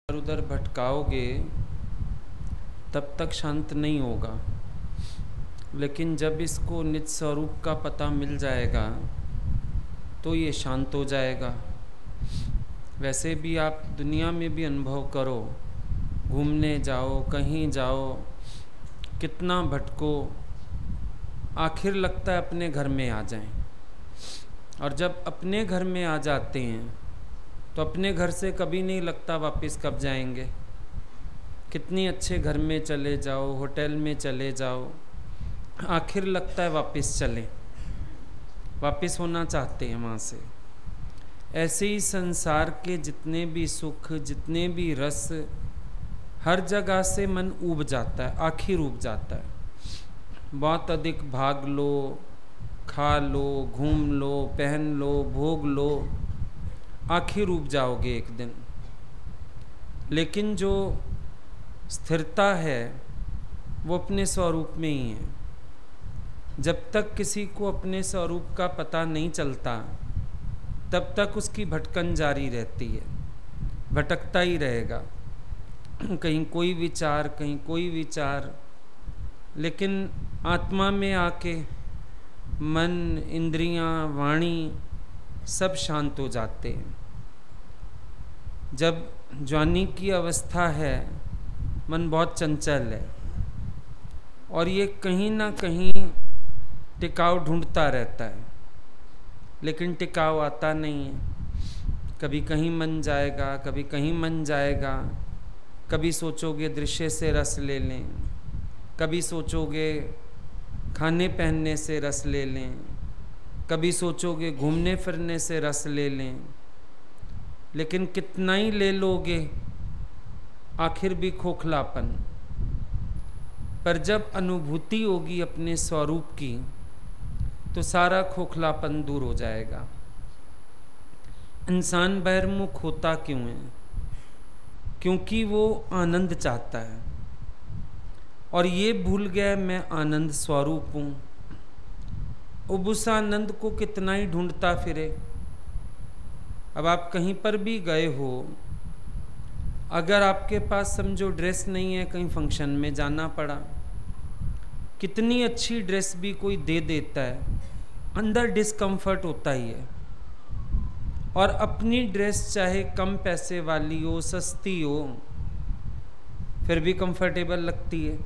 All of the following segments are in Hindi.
इधर उधर भटकाओगे तब तक शांत नहीं होगा, लेकिन जब इसको निज स्वरूप का पता मिल जाएगा तो ये शांत हो जाएगा। वैसे भी आप दुनिया में भी अनुभव करो, घूमने जाओ, कहीं जाओ, कितना भटको, आखिर लगता है अपने घर में आ जाएं। और जब अपने घर में आ जाते हैं तो अपने घर से कभी नहीं लगता वापस कब जाएंगे। कितनी अच्छे घर में चले जाओ, होटल में चले जाओ, आखिर लगता है वापस चलें, वापस होना चाहते हैं वहाँ से। ऐसे ही संसार के जितने भी सुख, जितने भी रस, हर जगह से मन ऊब जाता है, आखिर ऊब जाता है। बहुत अधिक भाग लो, खा लो, घूम लो, पहन लो, भोग लो, आखिर ऊब जाओगे एक दिन। लेकिन जो स्थिरता है वो अपने स्वरूप में ही है। जब तक किसी को अपने स्वरूप का पता नहीं चलता तब तक उसकी भटकन जारी रहती है, भटकता ही रहेगा, कहीं कोई विचार, कहीं कोई विचार। लेकिन आत्मा में आके मन, इंद्रियां, वाणी सब शांत हो जाते हैं। जब जवानी की अवस्था है मन बहुत चंचल है और ये कहीं ना कहीं टिकाव ढूंढता रहता है, लेकिन टिकाव आता नहीं है। कभी कहीं मन जाएगा, कभी कहीं मन जाएगा। कभी सोचोगे दृश्य से रस ले लें, कभी सोचोगे खाने पहनने से रस ले लें, कभी सोचोगे घूमने फिरने से रस ले लें। लेकिन कितना ही ले लोगे, आखिर भी खोखलापन। पर जब अनुभूति होगी अपने स्वरूप की तो सारा खोखलापन दूर हो जाएगा। इंसान बहिर्मुख होता क्यों है? क्योंकि वो आनंद चाहता है और ये भूल गया मैं आनंद स्वरूप हूँ। अब उस आनंद को कितना ही ढूंढता फिरे। अब आप कहीं पर भी गए हो, अगर आपके पास समझो ड्रेस नहीं है, कहीं फंक्शन में जाना पड़ा, कितनी अच्छी ड्रेस भी कोई दे देता है, अंदर डिस्कम्फर्ट होता ही है। और अपनी ड्रेस चाहे कम पैसे वाली हो, सस्ती हो, फिर भी कंफर्टेबल लगती है।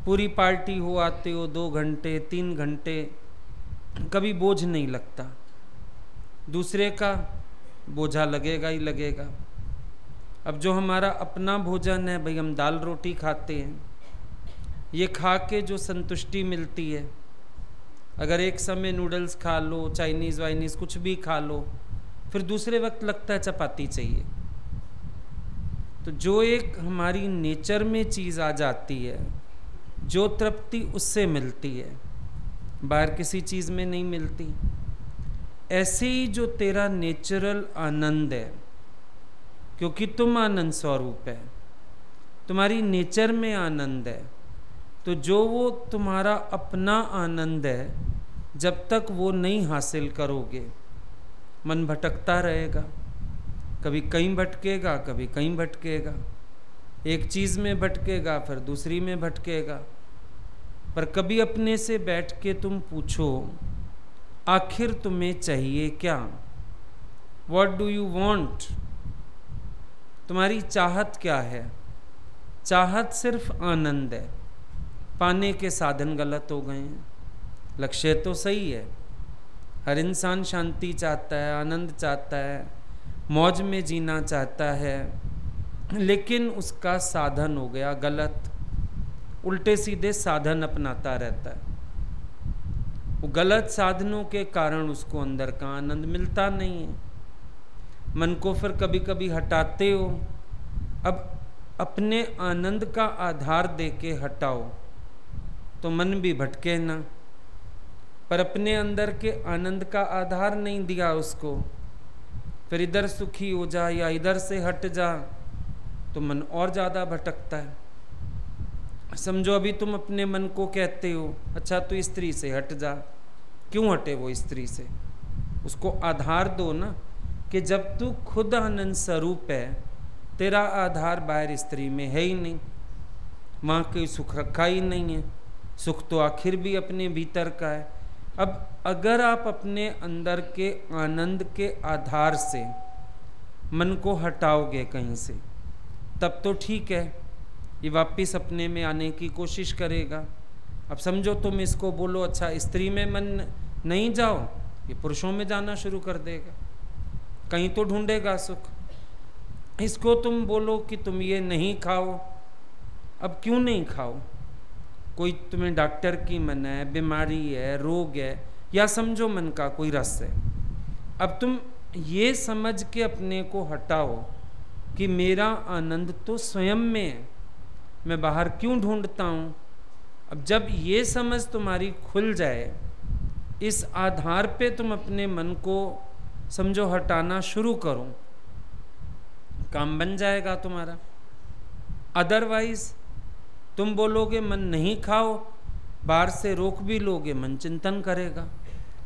पूरी पार्टी हो, आते हो 2 घंटे 3 घंटे, कभी बोझ नहीं लगता। दूसरे का बोझा लगेगा ही लगेगा। अब जो हमारा अपना भोजन है, भाई हम दाल रोटी खाते हैं, ये खा के जो संतुष्टि मिलती है, अगर एक समय नूडल्स खा लो, चाइनीज़ वाइनीज़ कुछ भी खा लो, फिर दूसरे वक्त लगता है चपाती चाहिए। तो जो एक हमारी नेचर में चीज़ आ जाती है, जो तृप्ति उससे मिलती है, बाहर किसी चीज़ में नहीं मिलती। ऐसे ही जो तेरा नेचुरल आनंद है, क्योंकि तुम आनंद स्वरूप है, तुम्हारी नेचर में आनंद है, तो जो वो तुम्हारा अपना आनंद है, जब तक वो नहीं हासिल करोगे मन भटकता रहेगा। कभी कहीं भटकेगा, कभी कहीं भटकेगा, एक चीज़ में भटकेगा, फिर दूसरी में भटकेगा। पर कभी अपने से बैठ के तुम पूछो, आखिर तुम्हें चाहिए क्या? What do you want? तुम्हारी चाहत क्या है? चाहत सिर्फ आनंद है। पाने के साधन गलत हो गए हैं। लक्ष्य तो सही है, हर इंसान शांति चाहता है, आनंद चाहता है, मौज में जीना चाहता है, लेकिन उसका साधन हो गया गलत। उल्टे सीधे साधन अपनाता रहता है। वो गलत साधनों के कारण उसको अंदर का आनंद मिलता नहीं है। मन को फिर कभी कभी हटाते हो। अब अपने आनंद का आधार दे के हटाओ तो मन भी भटके ना। पर अपने अंदर के आनंद का आधार नहीं दिया उसको, फिर इधर सुखी हो जा या इधर से हट जा तो मन और ज़्यादा भटकता है। समझो अभी तुम अपने मन को कहते हो, अच्छा तू स्त्री से हट जा। क्यों हटे वो स्त्री से? उसको आधार दो ना, कि जब तू खुद आनंद स्वरूप है तेरा आधार बाहर स्त्री में है ही नहीं, वहाँ कोई सुख रखा ही नहीं है, सुख तो आखिर भी अपने भीतर का है। अब अगर आप अपने अंदर के आनंद के आधार से मन को हटाओगे कहीं से, तब तो ठीक है, ये वापस अपने में आने की कोशिश करेगा। अब समझो तुम इसको बोलो अच्छा स्त्री में मन नहीं जाओ, ये पुरुषों में जाना शुरू कर देगा, कहीं तो ढूंढेगा सुख। इसको तुम बोलो कि तुम ये नहीं खाओ, अब क्यों नहीं खाओ, कोई तुम्हें डॉक्टर की मन है, बीमारी है, रोग है, या समझो मन का कोई रस है। अब तुम ये समझ के अपने को हटाओ कि मेरा आनंद तो स्वयं में है, मैं बाहर क्यों ढूंढता हूँ। अब जब ये समझ तुम्हारी खुल जाए, इस आधार पे तुम अपने मन को समझो हटाना शुरू करो, काम बन जाएगा तुम्हारा। अदरवाइज तुम बोलोगे मन नहीं खाओ, बाहर से रोक भी लोगे, मन चिंतन करेगा,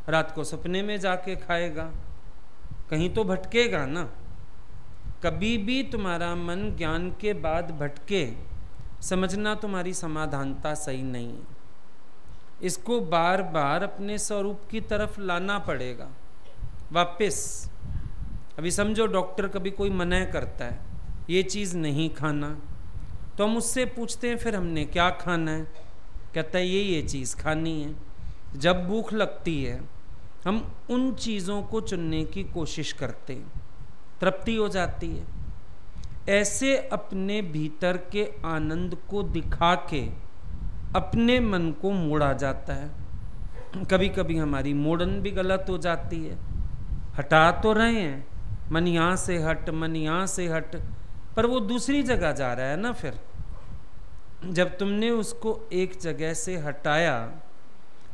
रात को सपने में जाके खाएगा, कहीं तो भटकेगा ना। कभी भी तुम्हारा मन ज्ञान के बाद भटके, समझना तुम्हारी समाधानता सही नहीं है। इसको बार बार अपने स्वरूप की तरफ लाना पड़ेगा वापस। अभी समझो डॉक्टर कभी कोई मना करता है ये चीज़ नहीं खाना, तो हम उससे पूछते हैं फिर हमने क्या खाना है, कहता है ये चीज़ खानी है। जब भूख लगती है हम उन चीज़ों को चुनने की कोशिश करते हैं, तृप्ति हो जाती है। ऐसे अपने भीतर के आनंद को दिखा के अपने मन को मोड़ा जाता है। कभी कभी हमारी मोड़न भी गलत हो जाती है, हटा तो रहे हैं, मन यहाँ से हट, मन यहाँ से हट, पर वो दूसरी जगह जा रहा है ना। फिर जब तुमने उसको एक जगह से हटाया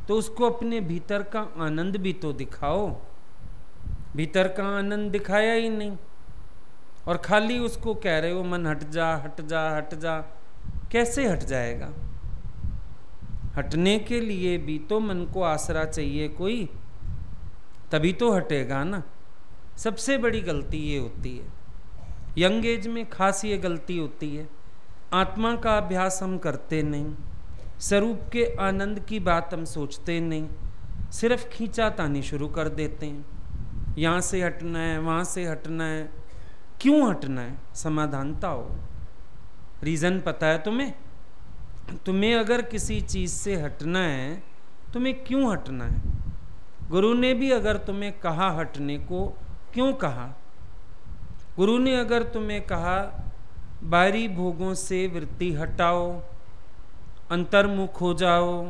तो उसको अपने भीतर का आनंद भी तो दिखाओ। भीतर का आनंद दिखाया ही नहीं, और खाली उसको कह रहे हो मन हट जा हट जा हट जा। कैसे हट जाएगा? हटने के लिए भी तो मन को आसरा चाहिए कोई, तभी तो हटेगा ना। सबसे बड़ी गलती ये होती है, यंग एज में खास ये गलती होती है, आत्मा का अभ्यास हम करते नहीं, स्वरूप के आनंद की बात हम सोचते नहीं, सिर्फ खींचातानी शुरू कर देते हैं। यहाँ से हटना है, वहाँ से हटना है। क्यों हटना है? समाधानता हो, रीज़न पता है तुम्हें? तुम्हें अगर किसी चीज़ से हटना है, तुम्हें क्यों हटना है? गुरु ने भी अगर तुम्हें कहा हटने को, क्यों कहा? गुरु ने अगर तुम्हें कहा बाहरी भोगों से वृत्ति हटाओ, अंतर्मुख हो जाओ,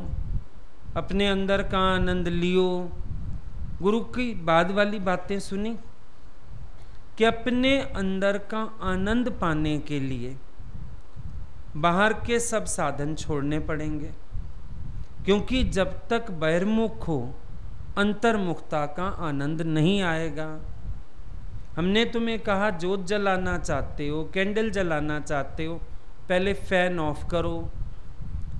अपने अंदर का आनंद लियो, गुरु की बाद वाली बातें सुनी कि अपने अंदर का आनंद पाने के लिए बाहर के सब साधन छोड़ने पड़ेंगे, क्योंकि जब तक बहिर्मुख हो अंतर्मुखता का आनंद नहीं आएगा। हमने तुम्हें कहा जोत जलाना चाहते हो, कैंडल जलाना चाहते हो, पहले फैन ऑफ करो।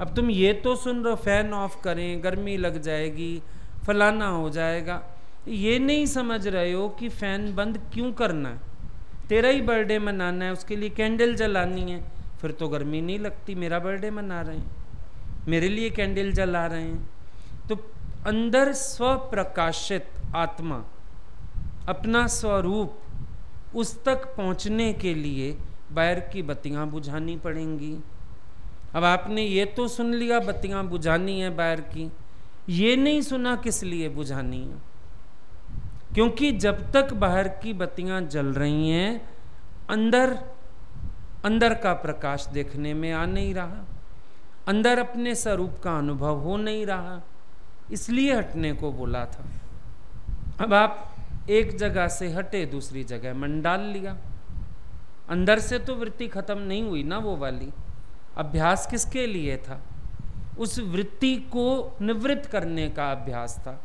अब तुम ये तो सुन रहे हो फैन ऑफ करें गर्मी लग जाएगी, फलाना हो जाएगा, ये नहीं समझ रहे हो कि फैन बंद क्यों करना है। तेरा ही बर्थडे मनाना है, उसके लिए कैंडल जलानी है, फिर तो गर्मी नहीं लगती। मेरा बर्थडे मना रहे हैं, मेरे लिए कैंडल जला रहे हैं। तो अंदर स्वप्रकाशित आत्मा, अपना स्वरूप, उस तक पहुंचने के लिए बाहर की बत्तियां बुझानी पड़ेंगी। अब आपने ये तो सुन लिया बत्तियां बुझानी है बाहर की, ये नहीं सुना किस लिए बुझानी है। क्योंकि जब तक बाहर की बत्तियां जल रही हैं, अंदर का प्रकाश देखने में आ नहीं रहा, अंदर अपने स्वरूप का अनुभव हो नहीं रहा, इसलिए हटने को बोला था। अब आप एक जगह से हटे, दूसरी जगह मन डाल लिया। अंदर से तो वृत्ति खत्म नहीं हुई ना वो वाली। अभ्यास किसके लिए था? उस वृत्ति को निवृत्त करने का अभ्यास था,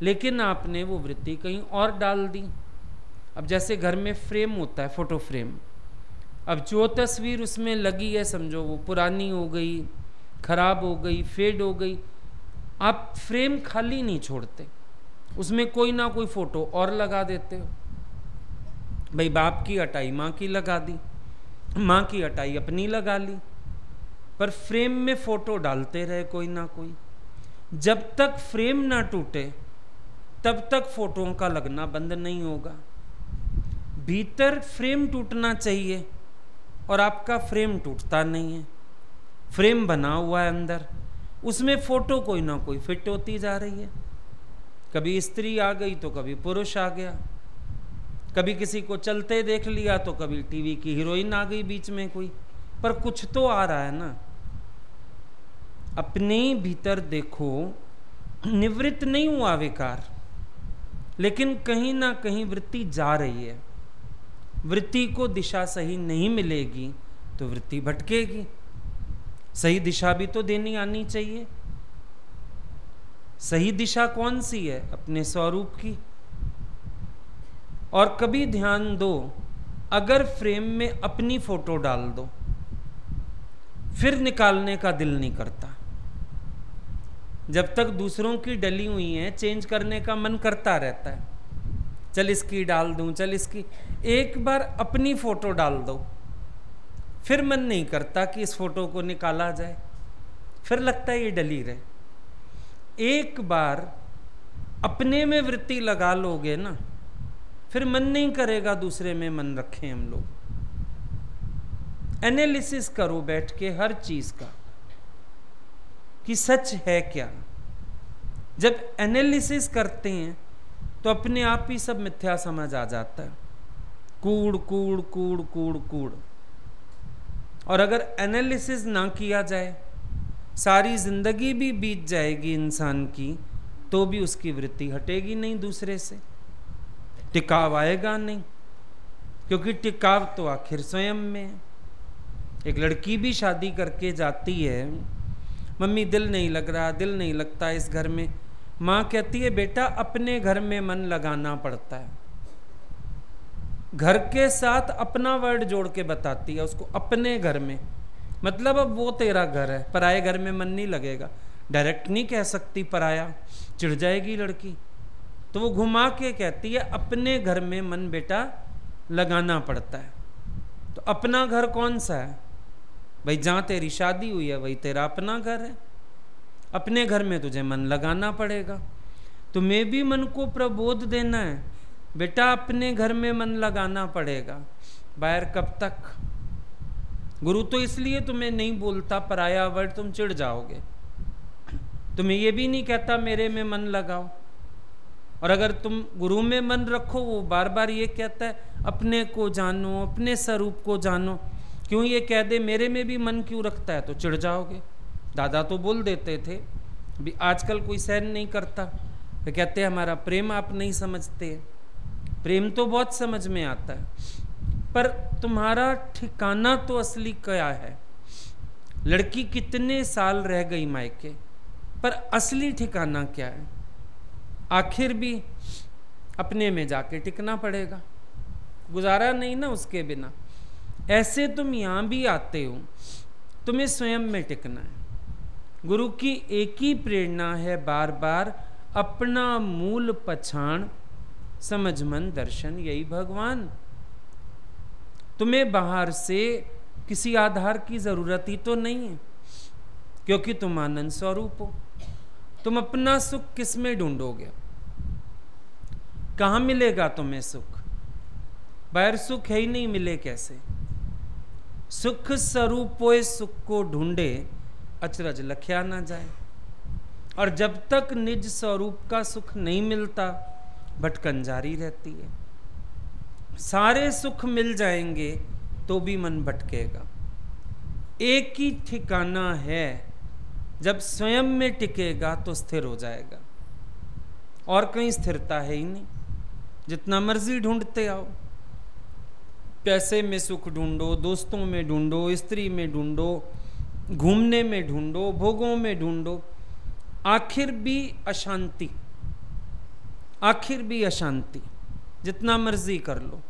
लेकिन आपने वो वृत्ति कहीं और डाल दी। अब जैसे घर में फ्रेम होता है, फोटो फ्रेम, अब जो तस्वीर उसमें लगी है समझो वो पुरानी हो गई, खराब हो गई, फेड हो गई, आप फ्रेम खाली नहीं छोड़ते, उसमें कोई ना कोई फोटो और लगा देते हो। भाई बाप की हटाई माँ की लगा दी, माँ की हटाई अपनी लगा ली, पर फ्रेम में फोटो डालते रहे कोई ना कोई। जब तक फ्रेम ना टूटे तब तक फोटों का लगना बंद नहीं होगा। भीतर फ्रेम टूटना चाहिए और आपका फ्रेम टूटता नहीं है। फ्रेम बना हुआ है अंदर, उसमें फोटो कोई ना कोई फिट होती जा रही है। कभी स्त्री आ गई तो कभी पुरुष आ गया, कभी किसी को चलते देख लिया तो कभी टीवी की हीरोइन आ गई बीच में कोई, पर कुछ तो आ रहा है ना। अपने भीतर देखो, निवृत्त नहीं हुआ विकार, लेकिन कहीं ना कहीं वृत्ति जा रही है। वृत्ति को दिशा सही नहीं मिलेगी तो वृत्ति भटकेगी। सही दिशा भी तो देनी आनी चाहिए। सही दिशा कौन सी है? अपने स्वरूप की। और कभी ध्यान दो, अगर फ्रेम में अपनी फोटो डाल दो फिर निकालने का दिल नहीं करता। जब तक दूसरों की डली हुई है चेंज करने का मन करता रहता है, चल इसकी डाल दूं, चल इसकी। एक बार अपनी फोटो डाल दो फिर मन नहीं करता कि इस फोटो को निकाला जाए, फिर लगता है ये डली रहे। एक बार अपने में वृत्ति लगा लोगे ना, फिर मन नहीं करेगा दूसरे में मन रखें हम लोग। एनालिसिस करो बैठ के हर चीज का कि सच है क्या। जब एनालिसिस करते हैं तो अपने आप ही सब मिथ्या समझ आ जाता है। कूड़ कूड़ कूड़ कूड़ कूड़। और अगर एनालिसिस ना किया जाए, सारी जिंदगी भी बीत जाएगी इंसान की, तो भी उसकी वृत्ति हटेगी नहीं दूसरे से, टिकाव आएगा नहीं, क्योंकि टिकाव तो आखिर स्वयं में है। एक लड़की भी शादी करके जाती है, मम्मी दिल नहीं लग रहा, दिल नहीं लगता इस घर में। माँ कहती है बेटा अपने घर में मन लगाना पड़ता है। घर के साथ अपना वर्ड जोड़ के बताती है उसको, अपने घर में, मतलब अब वो तेरा घर है, पराये घर में मन नहीं लगेगा। डायरेक्ट नहीं कह सकती पराया, चिढ़ जाएगी लड़की, तो वो घुमा के कहती है अपने घर में मन बेटा लगाना पड़ता है। तो अपना घर कौन सा है भाई? जहाँ तेरी शादी हुई है वही तेरा अपना घर है। अपने घर में तुझे मन लगाना पड़ेगा। तुम्हें भी मन को प्रबोध देना है, बेटा अपने घर में मन लगाना पड़ेगा। बाहर कब तक? गुरु तो इसलिए तुम्हें नहीं बोलता पराया वर्ड, तुम चिढ़ जाओगे। तुम्हें ये भी नहीं कहता मेरे में मन लगाओ। और अगर तुम गुरु में मन रखो, वो बार बार ये कहता है अपने को जानो, अपने स्वरूप को जानो। क्यों ये कह दे मेरे में भी मन क्यों रखता है, तो चिढ़ जाओगे। दादा तो बोल देते थे, भी आजकल कोई सहन नहीं करता। वे कहते हैं हमारा प्रेम आप नहीं समझते। प्रेम तो बहुत समझ में आता है, पर तुम्हारा ठिकाना तो असली क्या है? लड़की कितने साल रह गई मायके, पर असली ठिकाना क्या है? आखिर भी अपने में जाके टिकना पड़ेगा, गुजारा नहीं ना उसके बिना। ऐसे तुम यहां भी आते हो, तुम्हें स्वयं में टिकना है। गुरु की एक ही प्रेरणा है बार बार, अपना मूल पछाण, समझ मन दर्शन यही भगवान। तुम्हें बाहर से किसी आधार की जरूरत ही तो नहीं है, क्योंकि तुम आनंद स्वरूप हो। तुम अपना सुख किस में ढूंढोगे? कहां मिलेगा तुम्हें सुख? बाहर सुख है ही नहीं, मिले कैसे? सुख स्वरूपों सुख को ढूंढे, अचरज लख्या ना जाए। और जब तक निज स्वरूप का सुख नहीं मिलता, भटकन जारी रहती है। सारे सुख मिल जाएंगे तो भी मन भटकेगा। एक ही ठिकाना है, जब स्वयं में टिकेगा तो स्थिर हो जाएगा। और कहीं स्थिरता है ही नहीं। जितना मर्जी ढूंढते आओ, पैसे में सुख ढूंढो, दोस्तों में ढूंढो, स्त्री में ढूंढो, घूमने में ढूंढो, भोगों में ढूंढो, आखिर भी अशांति, आखिर भी अशांति। जितना मर्जी कर लो,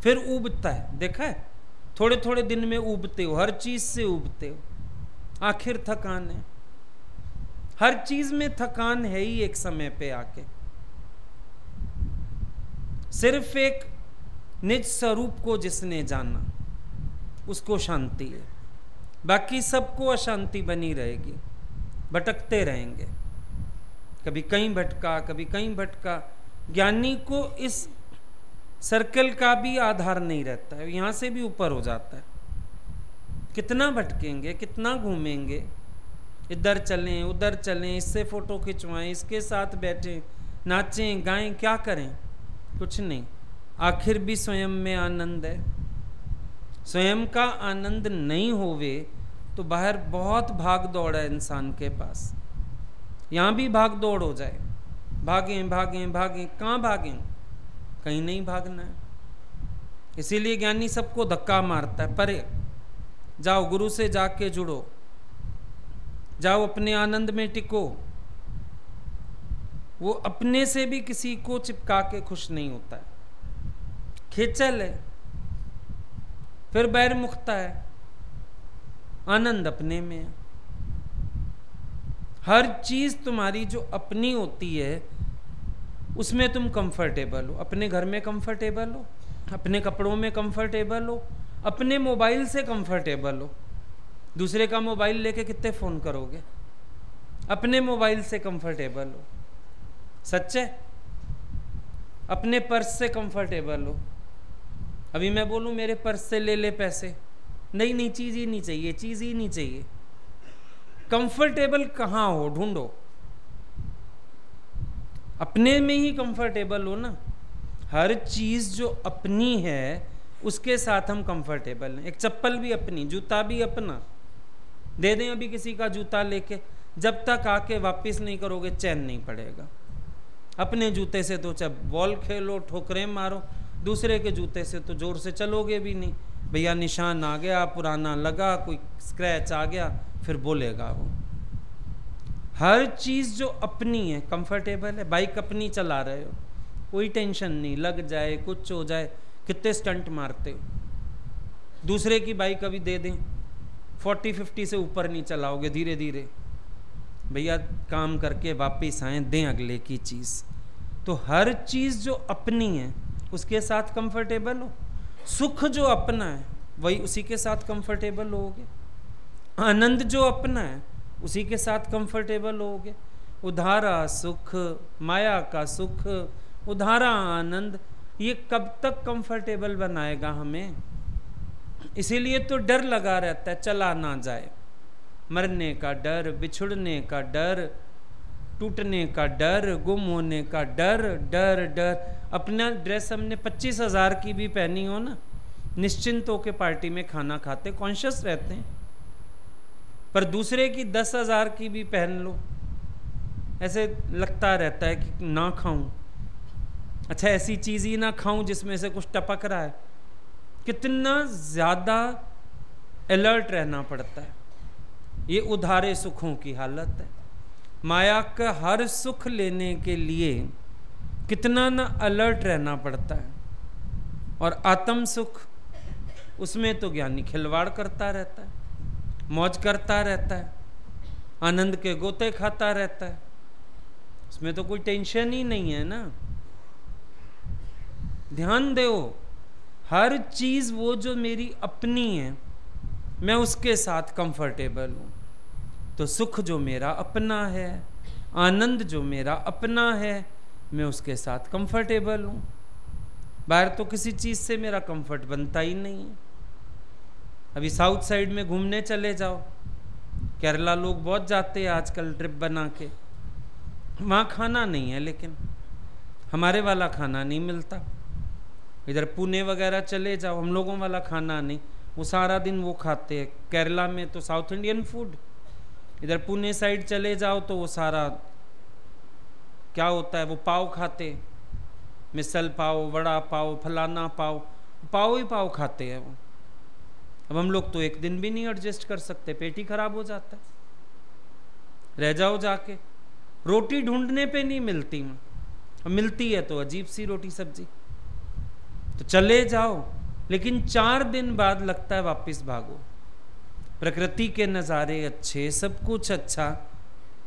फिर ऊबता है। देखा है, थोड़े थोड़े दिन में ऊबते हो, हर चीज से ऊबते हो, आखिर थकान है। हर चीज में थकान है ही एक समय पे आके। सिर्फ एक निज स्वरूप को जिसने जाना, उसको शांति है, बाकी सबको अशांति बनी रहेगी, भटकते रहेंगे, कभी कहीं भटका कभी कहीं भटका। ज्ञानी को इस सर्कल का भी आधार नहीं रहता है, यहाँ से भी ऊपर हो जाता है। कितना भटकेंगे, कितना घूमेंगे, इधर चलें उधर चलें, इससे फोटो खिंचवाएं, इसके साथ बैठें, नाचें गाएं, क्या करें, कुछ नहीं। आखिर भी स्वयं में आनंद है। स्वयं का आनंद नहीं होवे तो बाहर बहुत भाग दौड़ है इंसान के पास, यहाँ भी भाग दौड़ हो जाए, भागें भागें भागें, कहाँ भागें, कहीं नहीं भागना है। इसीलिए ज्ञानी सबको धक्का मारता है, परे जाओ, गुरु से जाके जुड़ो, जाओ अपने आनंद में टिको। वो अपने से भी किसी को चिपका के खुश नहीं होता है, खेचल है, फिर बैरमुखता है। आनंद अपने में है। हर चीज तुम्हारी जो अपनी होती है उसमें तुम कंफर्टेबल हो। अपने घर में कंफर्टेबल हो, अपने कपड़ों में कंफर्टेबल हो, अपने मोबाइल से कंफर्टेबल हो। दूसरे का मोबाइल लेके कितने फोन करोगे? अपने मोबाइल से कंफर्टेबल हो। सच है? अपने पर्स से कंफर्टेबल हो। अभी मैं बोलूं मेरे पर्स से ले ले पैसे, नहीं नहीं, चीज ही नहीं चाहिए, चीज ही नहीं चाहिए। कंफर्टेबल कहाँ हो, ढूंढो। अपने में ही कंफर्टेबल हो ना। हर चीज जो अपनी है उसके साथ हम कंफर्टेबल हैं। एक चप्पल भी अपनी, जूता भी अपना। दे दें अभी किसी का जूता लेके, जब तक आके वापस नहीं करोगे चैन नहीं पड़ेगा। अपने जूते से तो चाहे बॉल खेलो, ठोकरें मारो, दूसरे के जूते से तो जोर से चलोगे भी नहीं। भैया निशान आ गया, पुराना लगा, कोई स्क्रैच आ गया, फिर बोलेगा वो। हर चीज जो अपनी है कंफर्टेबल है। बाइक अपनी चला रहे हो, कोई टेंशन नहीं, लग जाए कुछ हो जाए, कितने स्टंट मारते हो। दूसरे की बाइक अभी दे दें, 40-50 से ऊपर नहीं चलाओगे, धीरे धीरे। भैया काम करके वापिस आए, दें अगले की चीज। तो हर चीज जो अपनी है उसके साथ कंफर्टेबल हो। सुख जो अपना है वही उसी के साथ कंफर्टेबल होगे। आनंद जो अपना है उसी के साथ कंफर्टेबल होगे। उधारा सुख, माया का सुख, उधारा आनंद, ये कब तक कंफर्टेबल बनाएगा हमें? इसीलिए तो डर लगा रहता है, चला ना जाए। मरने का डर, बिछुड़ने का डर, टूटने का डर, गुम होने का डर, डर डर। अपना ड्रेस हमने 25,000 की भी पहनी हो ना, निश्चिंत होकर पार्टी में खाना खाते, कॉन्शियस रहते हैं। पर दूसरे की 10,000 की भी पहन लो, ऐसे लगता रहता है कि ना खाऊं। अच्छा, ऐसी चीज ही ना खाऊं जिसमें से कुछ टपक रहा है। कितना ज्यादा अलर्ट रहना पड़ता है। ये उधारे सुखों की हालत है। माया का हर सुख लेने के लिए कितना ना अलर्ट रहना पड़ता है। और आत्म सुख, उसमें तो ज्ञानी खिलवाड़ करता रहता है, मौज करता रहता है, आनंद के गोते खाता रहता है। उसमें तो कोई टेंशन ही नहीं है ना। ध्यान दो, हर चीज वो जो मेरी अपनी है मैं उसके साथ कंफर्टेबल हूं। तो सुख जो मेरा अपना है, आनंद जो मेरा अपना है, मैं उसके साथ कंफर्टेबल हूं। बाहर तो किसी चीज से मेरा कंफर्ट बनता ही नहीं है। अभी साउथ साइड में घूमने चले जाओ, केरला लोग बहुत जाते हैं आजकल ट्रिप बना के। वहाँ खाना नहीं है, लेकिन हमारे वाला खाना नहीं मिलता। इधर पुणे वगैरह चले जाओ, हम लोगों वाला खाना नहीं, वो सारा दिन वो खाते हैं। केरला में तो साउथ इंडियन फूड। इधर पुणे साइड चले जाओ तो वो सारा क्या होता है, वो पाव खाते, मिसल पाव, वड़ा पाव, फलाना पाव, पाव ही पाव खाते हैं वो। अब हम लोग तो एक दिन भी नहीं एडजस्ट कर सकते, पेट ही खराब हो जाता है। रह जाओ जाके, रोटी ढूंढने पे नहीं मिलती, मिलती है तो अजीब सी रोटी सब्जी। तो चले जाओ, लेकिन 4 दिन बाद लगता है वापस भागो। प्रकृति के नज़ारे अच्छे, सब कुछ अच्छा,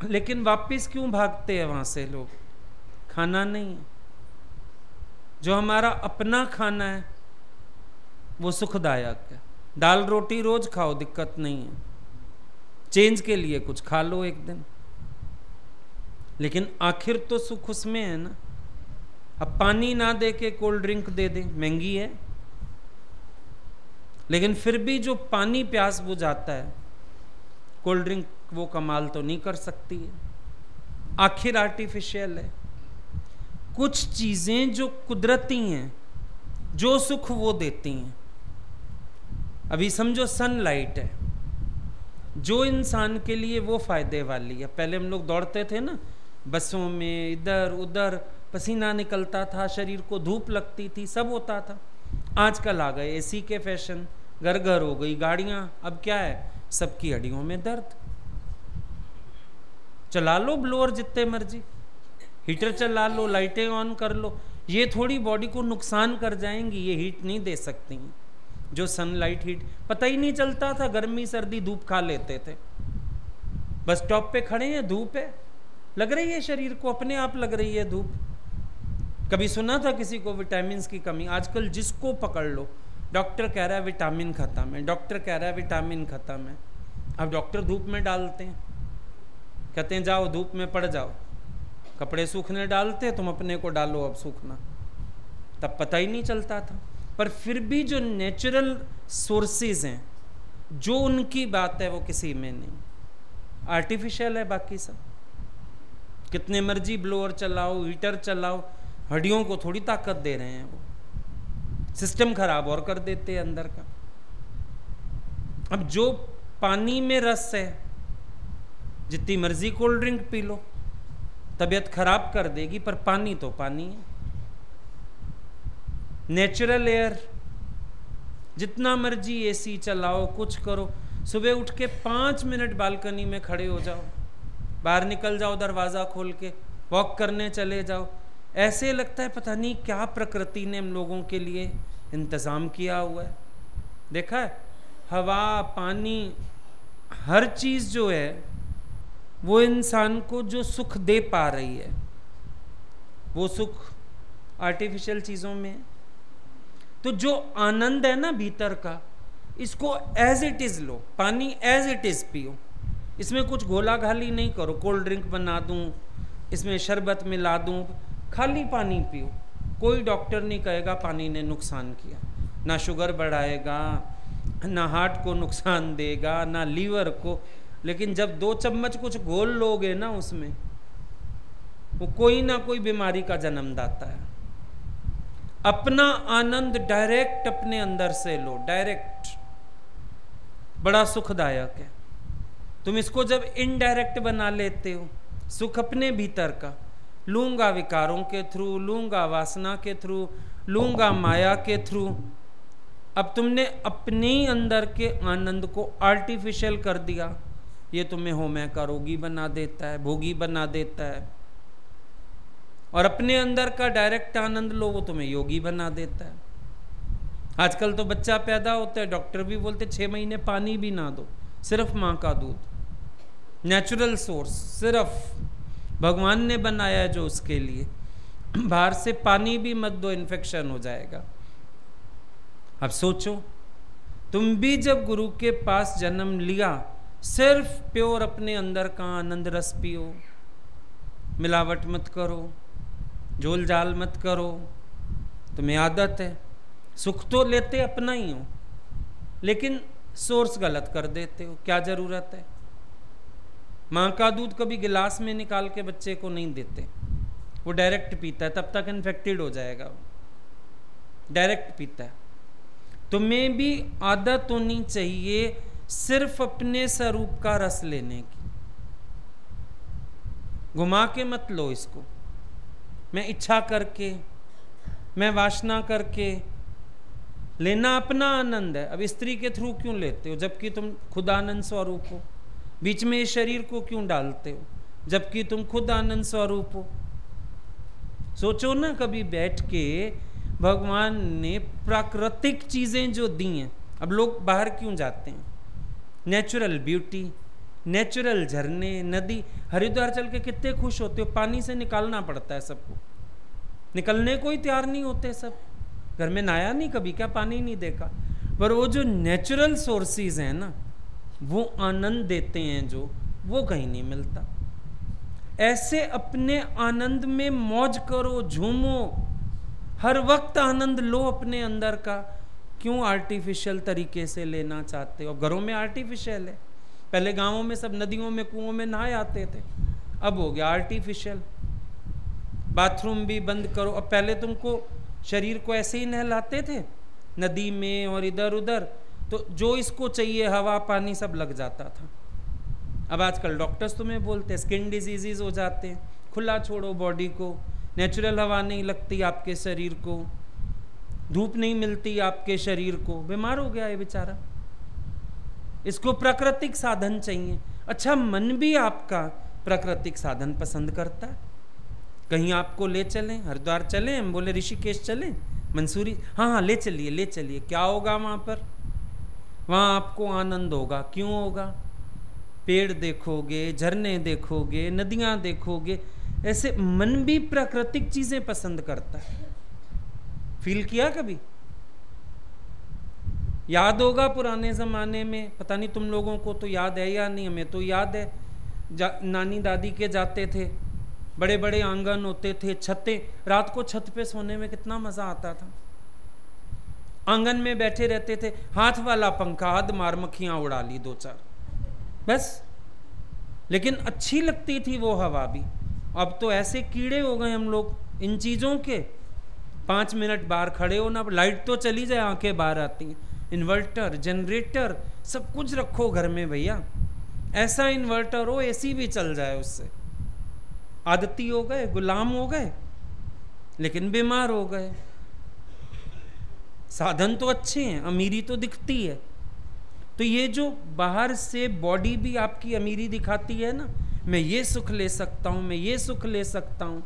लेकिन वापस क्यों भागते हैं वहां से लोग? खाना नहीं है। जो हमारा अपना खाना है वो सुखदायक है, दाल रोटी रोज खाओ, दिक्कत नहीं है, चेंज के लिए कुछ खा लो एक दिन, लेकिन आखिर तो सुख उसमें है ना। अब पानी ना दे के कोल्ड ड्रिंक दे दे, महंगी है, लेकिन फिर भी जो पानी प्यास बुझाता है, कोल्ड ड्रिंक वो कमाल तो नहीं कर सकती है। आखिर आर्टिफिशियल है। कुछ चीजें जो कुदरती हैं, जो सुख वो देती हैं। अभी समझो सनलाइट है, जो इंसान के लिए वो फायदे वाली है। पहले हम लोग दौड़ते थे ना बसों में, इधर उधर, पसीना निकलता था, शरीर को धूप लगती थी, सब होता था। आजकल आ गए एसी के फैशन, घर घर हो गई गाड़ियां। अब क्या है, सबकी हड्डियों में दर्द। चला लो ब्लोअर जितने मर्जी, हीटर चला लो, लाइटें ऑन कर लो, ये थोड़ी बॉडी को नुकसान कर जाएंगी, ये हीट नहीं दे सकती। जो सनलाइट हीट, पता ही नहीं चलता था, गर्मी सर्दी धूप खा लेते थे। बस स्टॉप पे खड़े हैं, धूप है, लग रही है शरीर को, अपने आप लग रही है धूप। कभी सुना था किसी को विटामिन की कमी? आजकल जिसको पकड़ लो, डॉक्टर कह रहा है विटामिन खत्म है, डॉक्टर कह रहा है विटामिन खत्म है। अब डॉक्टर धूप में डालते हैं, कहते हैं जाओ धूप में पड़ जाओ, कपड़े सूखने डालते, तुम अपने को डालो अब सूखना। तब पता ही नहीं चलता था। पर फिर भी जो नेचुरल सोर्सेज हैं, जो उनकी बात है वो किसी में नहीं, आर्टिफिशियल है बाकी सब। कितने मर्जी ब्लोअर चलाओ, हीटर चलाओ, हड्डियों को थोड़ी ताकत दे रहे हैं, वो सिस्टम खराब और कर देते हैं अंदर का। अब जो पानी में रस है, जितनी मर्जी कोल्ड ड्रिंक पी लो, तबीयत खराब कर देगी, पर पानी तो पानी है। नेचुरल एयर, जितना मर्जी एसी चलाओ, कुछ करो, सुबह उठ के 5 मिनट बालकनी में खड़े हो जाओ, बाहर निकल जाओ दरवाजा खोल के, वॉक करने चले जाओ, ऐसे लगता है पता नहीं क्या प्रकृति ने हम लोगों के लिए इंतजाम किया हुआ है। देखा है, हवा, पानी, हर चीज जो है वो इंसान को जो सुख दे पा रही है, वो सुख आर्टिफिशियल चीजों में है। तो जो आनंद है ना भीतर का, इसको एज इट इज लो, पानी एज इट इज पियो, इसमें कुछ घोला घाली नहीं करो, कोल्ड ड्रिंक बना दूं, इसमें शरबत मिला दूं, खाली पानी पियो। कोई डॉक्टर नहीं कहेगा पानी ने नुकसान किया, ना शुगर बढ़ाएगा, ना हार्ट को नुकसान देगा, ना लीवर को। लेकिन जब 2 चम्मच कुछ घोल लोगे ना उसमें, वो कोई ना कोई बीमारी का जन्मदाता है। अपना आनंद डायरेक्ट अपने अंदर से लो, डायरेक्ट, बड़ा सुखदायक है। तुम इसको जब इनडायरेक्ट बना लेते हो, सुख अपने भीतर का, लूंगा विकारों के थ्रू, लूंगा वासना के थ्रू, लूंगा माया के थ्रू। अब तुमने अपने ही अंदर के आनंद को आर्टिफिशियल कर दिया, ये तुम्हें होम्य का रोगी बना देता है, भोगी बना देता है। और अपने अंदर का डायरेक्ट आनंद लो, वो तुम्हें योगी बना देता है। आजकल तो बच्चा पैदा होता है, डॉक्टर भी बोलते 6 महीने पानी भी ना दो, सिर्फ माँ का दूध, नेचुरल सोर्स, सिर्फ भगवान ने बनाया है जो उसके लिए। बाहर से पानी भी मत दो, इन्फेक्शन हो जाएगा। अब सोचो, तुम भी जब गुरु के पास जन्म लिया, सिर्फ प्योर अपने अंदर का आनंद रस पियो, मिलावट मत करो, झोल झाल मत करो। तुम्हें आदत है, सुख तो लेते अपना ही हो, लेकिन सोर्स गलत कर देते हो, क्या जरूरत है। माँ का दूध कभी गिलास में निकाल के बच्चे को नहीं देते, वो डायरेक्ट पीता है, तब तक इन्फेक्टेड हो जाएगा, वो डायरेक्ट पीता है। तुम्हें भी आदत होनी चाहिए सिर्फ अपने स्वरूप का रस लेने की, घुमा के मत लो इसको, मैं इच्छा करके, मैं वासना करके। लेना अपना आनंद है। अब स्त्री के थ्रू क्यों लेते हो, जबकि तुम खुद आनंद स्वरूप हो? बीच में इस शरीर को क्यों डालते हो, जबकि तुम खुद आनंद स्वरूप हो? सोचो ना कभी बैठ के, भगवान ने प्राकृतिक चीजें जो दी हैं, अब लोग बाहर क्यों जाते हैं? नेचुरल ब्यूटी, नेचुरल झरने, नदी। हरिद्वार चल के कितने खुश होते हो, पानी से निकालना पड़ता है सबको, निकलने को ही तैयार नहीं होते सब। घर में नहाया नहीं कभी क्या, पानी नहीं देखा। पर वो जो नेचुरल सोर्सेज हैं ना, वो आनंद देते हैं जो, वो कहीं नहीं मिलता। ऐसे अपने आनंद में मौज करो, झूमो, हर वक्त आनंद लो अपने अंदर का। क्यों आर्टिफिशियल तरीके से लेना चाहते हो? घरों में आर्टिफिशियल है। पहले गांवों में सब नदियों में, कुओं में नहाए आते थे, अब हो गया आर्टिफिशियल। बाथरूम भी बंद करो। अब पहले तुमको शरीर को ऐसे ही नहलाते थे नदी में और इधर उधर, तो जो इसको चाहिए हवा पानी सब लग जाता था। अब आजकल डॉक्टर्स तुम्हें बोलते हैं स्किन डिजीजेज हो जाते हैं, खुला छोड़ो बॉडी को, नेचुरल हवा नहीं लगती आपके शरीर को, धूप नहीं मिलती आपके शरीर को, बीमार हो गया ये बेचारा। इसको प्राकृतिक साधन चाहिए। अच्छा, मन भी आपका प्राकृतिक साधन पसंद करता है। कहीं आपको ले चलें, हरिद्वार चलें, हम बोले ऋषिकेश चलें, मंसूरी, हाँ ले चलिए ले चलिए। क्या होगा वहाँ पर? वहाँ आपको आनंद होगा। क्यों होगा? पेड़ देखोगे, झरने देखोगे, नदियाँ देखोगे। ऐसे मन भी प्राकृतिक चीजें पसंद करता है। फील किया कभी? याद होगा पुराने ज़माने में, पता नहीं तुम लोगों को तो याद है या नहीं, हमें तो याद है। नानी दादी के जाते थे, बड़े बड़े आंगन होते थे, छतें, रात को छत पे सोने में कितना मज़ा आता था। आंगन में बैठे रहते थे, हाथ वाला पंखा, हद मार मक्खियाँ उड़ा ली 2-4 बस, लेकिन अच्छी लगती थी वो हवा भी। अब तो ऐसे कीड़े हो गए हम लोग इन चीज़ों के, 5 मिनट बाहर खड़े हो ना, लाइट तो चली जाए आंखें बाहर आती हैं। इन्वर्टर, जनरेटर, सब कुछ रखो घर में भैया, ऐसा इन्वर्टर हो एसी भी चल जाए उससे। आदती हो गए, गुलाम हो गए, लेकिन बीमार हो गए। साधन तो अच्छे हैं, अमीरी तो दिखती है। तो ये जो बाहर से बॉडी भी आपकी अमीरी दिखाती है ना, मैं ये सुख ले सकता हूं, मैं ये सुख ले सकता हूं,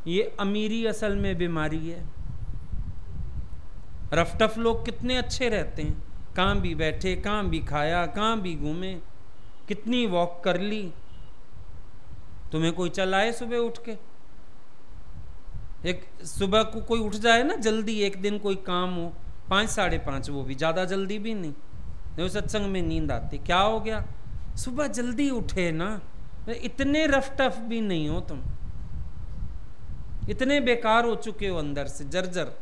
ये अमीरी असल में बीमारी है। रफ टफ लोग कितने अच्छे रहते हैं, कहाँ भी बैठे, कहाँ भी खाया, कहाँ भी घूमे, कितनी वॉक कर ली। तुम्हें कोई चलाए सुबह उठ के, एक सुबह को कोई उठ जाए ना जल्दी, एक दिन कोई काम हो 5 साढ़े 5, वो भी ज़्यादा जल्दी भी नहीं, देखो सत्संग में नींद आती, क्या हो गया? सुबह जल्दी उठे ना, इतने रफ टफ भी नहीं हो तुम, इतने बेकार हो चुके हो अंदर से जर्जर।